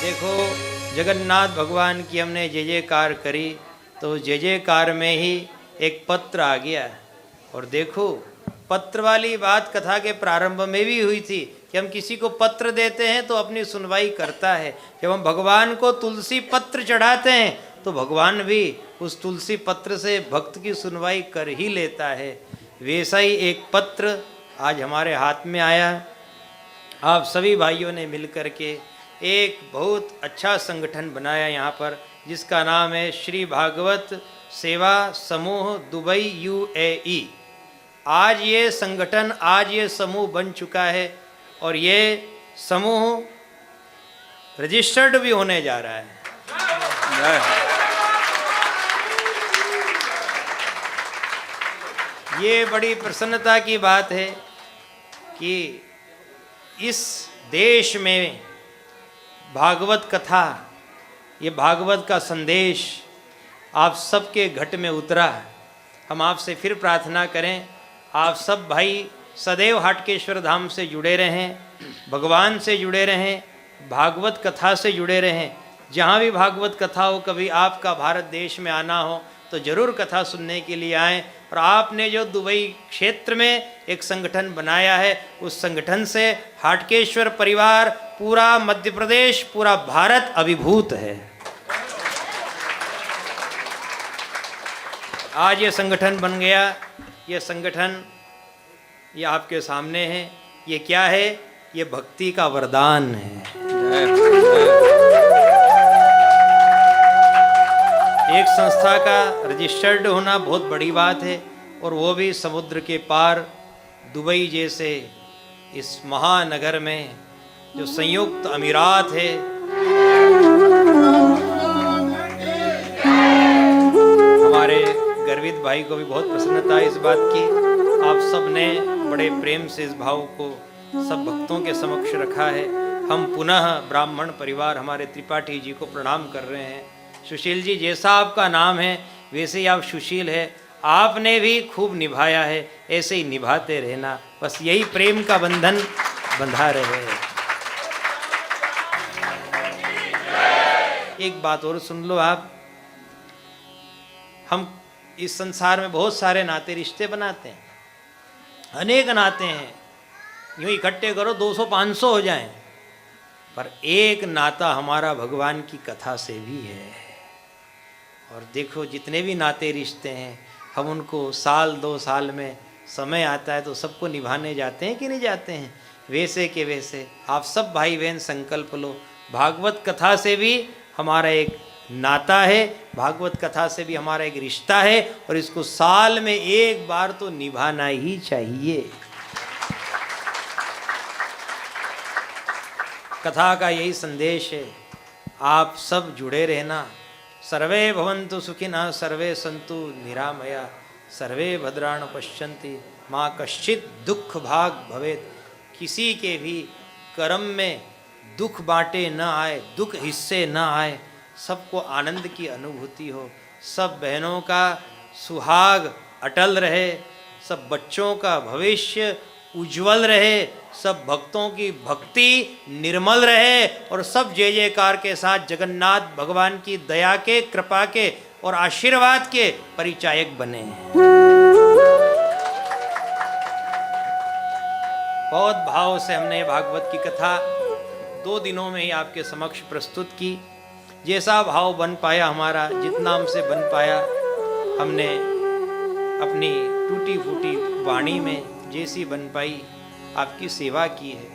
देखो जगन्नाथ भगवान की हमने जय जयकार करी तो जय जयकार में ही एक पत्र आ गया। और देखो पत्र वाली बात कथा के प्रारंभ में भी हुई थी कि हम किसी को पत्र देते हैं तो अपनी सुनवाई करता है। जब हम भगवान को तुलसी पत्र चढ़ाते हैं तो भगवान भी उस तुलसी पत्र से भक्त की सुनवाई कर ही लेता है। वैसा ही एक पत्र आज हमारे हाथ में आया। आप सभी भाइयों ने मिलकर के एक बहुत अच्छा संगठन बनाया यहाँ पर, जिसका नाम है श्री भागवत सेवा समूह दुबई UAE। आज ये संगठन, आज ये समूह बन चुका है और ये समूह रजिस्टर्ड भी होने जा रहा है। ये बड़ी प्रसन्नता की बात है कि इस देश में भागवत कथा, ये भागवत का संदेश आप सबके घट में उतरा। हम आपसे फिर प्रार्थना करें, आप सब भाई सदैव हाटकेश्वर धाम से जुड़े रहें, भगवान से जुड़े रहें, भागवत कथा से जुड़े रहें। जहाँ भी भागवत कथा हो, कभी आपका भारत देश में आना हो तो ज़रूर कथा सुनने के लिए आएँ। और आपने जो दुबई क्षेत्र में एक संगठन बनाया है, उस संगठन से हाटकेश्वर परिवार, पूरा मध्य प्रदेश, पूरा भारत अभिभूत है। आज ये संगठन बन गया। ये संगठन ये आपके सामने है। ये क्या है? ये भक्ति का वरदान है। एक संस्था का रजिस्टर्ड होना बहुत बड़ी बात है, और वो भी समुद्र के पार दुबई जैसे इस महानगर में, जो संयुक्त अमीरात है। हमारे गर्वित भाई को भी बहुत प्रसन्नता है इस बात की। आप सब ने बड़े प्रेम से इस भाव को सब भक्तों के समक्ष रखा है। हम पुनः ब्राह्मण परिवार हमारे त्रिपाठी जी को प्रणाम कर रहे हैं। सुशील जी, जैसा आपका नाम है वैसे ही आप सुशील है। आपने भी खूब निभाया है, ऐसे ही निभाते रहना। बस यही प्रेम का बंधन बंधा रहे। एक बात और सुन लो आप, हम इस संसार में बहुत सारे नाते रिश्ते बनाते हैं, अनेक नाते हैं। यूँ इकट्ठे करो 200-500 हो जाएं, पर एक नाता हमारा भगवान की कथा से भी है। और देखो जितने भी नाते रिश्ते हैं, हम उनको साल 2 साल में समय आता है तो सबको निभाने जाते हैं कि नहीं जाते हैं? वैसे के वैसे आप सब भाई बहन संकल्प लो, भागवत कथा से भी हमारा एक नाता है, भागवत कथा से भी हमारा एक रिश्ता है, और इसको साल में एक बार तो निभाना ही चाहिए। कथा का यही संदेश है, आप सब जुड़े रहना। सर्वे भवन्तु सुखिनः, सर्वे सन्तु निरामया, सर्वे भद्राणि पश्यन्ति माँ कश्चित् दुख भाग भवेत्। किसी के भी कर्म में दुख बांटे न आए, दुख हिस्से न आए, सबको आनंद की अनुभूति हो, सब बहनों का सुहाग अटल रहे, सब बच्चों का भविष्य उज्जवल रहे, सब भक्तों की भक्ति निर्मल रहे, और सब जय जयकार के साथ जगन्नाथ भगवान की दया के, कृपा के और आशीर्वाद के परिचायक बने। बहुत भाव से हमने भागवत की कथा 2 दिनों में ही आपके समक्ष प्रस्तुत की। जैसा भाव बन पाया हमारा, जितना हमसे बन पाया, हमने अपनी टूटी फूटी वाणी में जैसी बन पाई आपकी सेवा की है।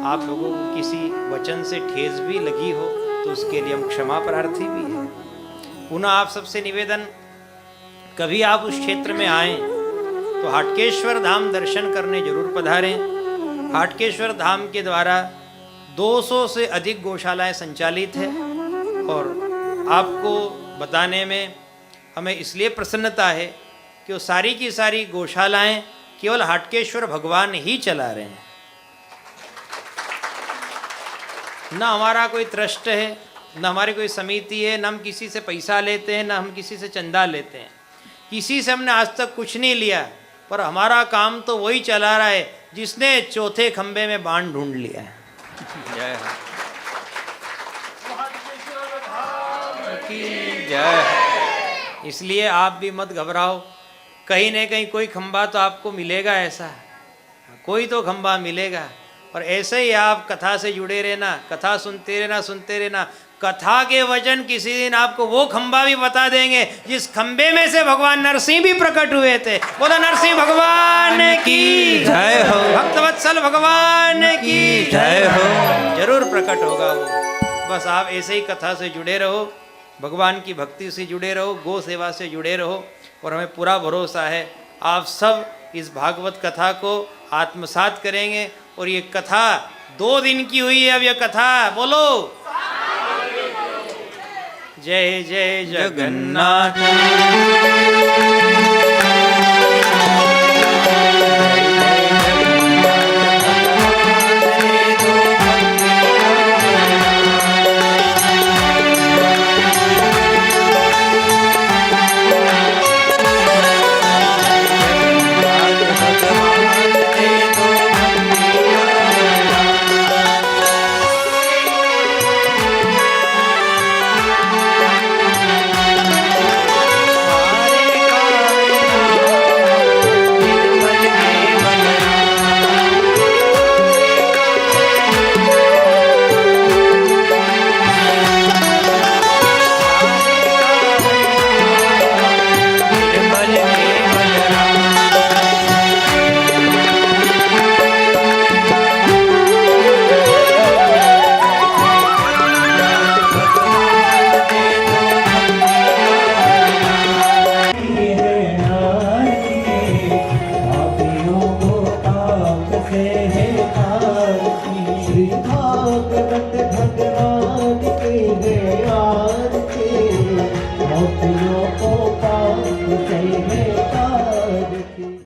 आप लोगों को किसी वचन से ठेस भी लगी हो तो उसके लिए हम क्षमा प्रार्थी भी हैं। पुनः आप सबसे निवेदन, कभी आप उस क्षेत्र में आएं तो हाटकेश्वर धाम दर्शन करने जरूर पधारें। हाटकेश्वर धाम के द्वारा 200 से अधिक गौशालाएं संचालित है, और आपको बताने में हमें इसलिए प्रसन्नता है कि वो सारी की सारी गौशालाएं केवल हाटकेश्वर भगवान ही चला रहे हैं। न हमारा कोई ट्रस्ट है, न हमारी कोई समिति है, न हम किसी से पैसा लेते हैं, न हम किसी से चंदा लेते हैं। किसी से हमने आज तक कुछ नहीं लिया, पर हमारा काम तो वही चला रहा है जिसने चौथे खंबे में बाण ढूंढ लिया है। की जय। इसलिए आप भी मत घबराओ, कहीं न कहीं कोई खंबा तो आपको मिलेगा, ऐसा कोई तो खंबा मिलेगा। और ऐसे ही आप कथा से जुड़े रहना, कथा सुनते रहना, सुनते रहना। कथा के वचन किसी दिन आपको वो खंबा भी बता देंगे जिस खंबे में से भगवान नरसिंह भी प्रकट हुए थे। बोला नरसिंह भगवान की जय हो। भक्तवत्सल भगवान की जय हो। जरूर प्रकट होगा वो। बस आप ऐसे ही कथा से जुड़े रहो, भगवान की भक्ति से जुड़े रहो, गौ सेवा से जुड़े रहो। और हमें पूरा भरोसा है आप सब इस भागवत कथा को आत्मसात करेंगे। और ये कथा 2 दिन की हुई है। अब ये कथा बोलो, जय जय जगन्नाथ।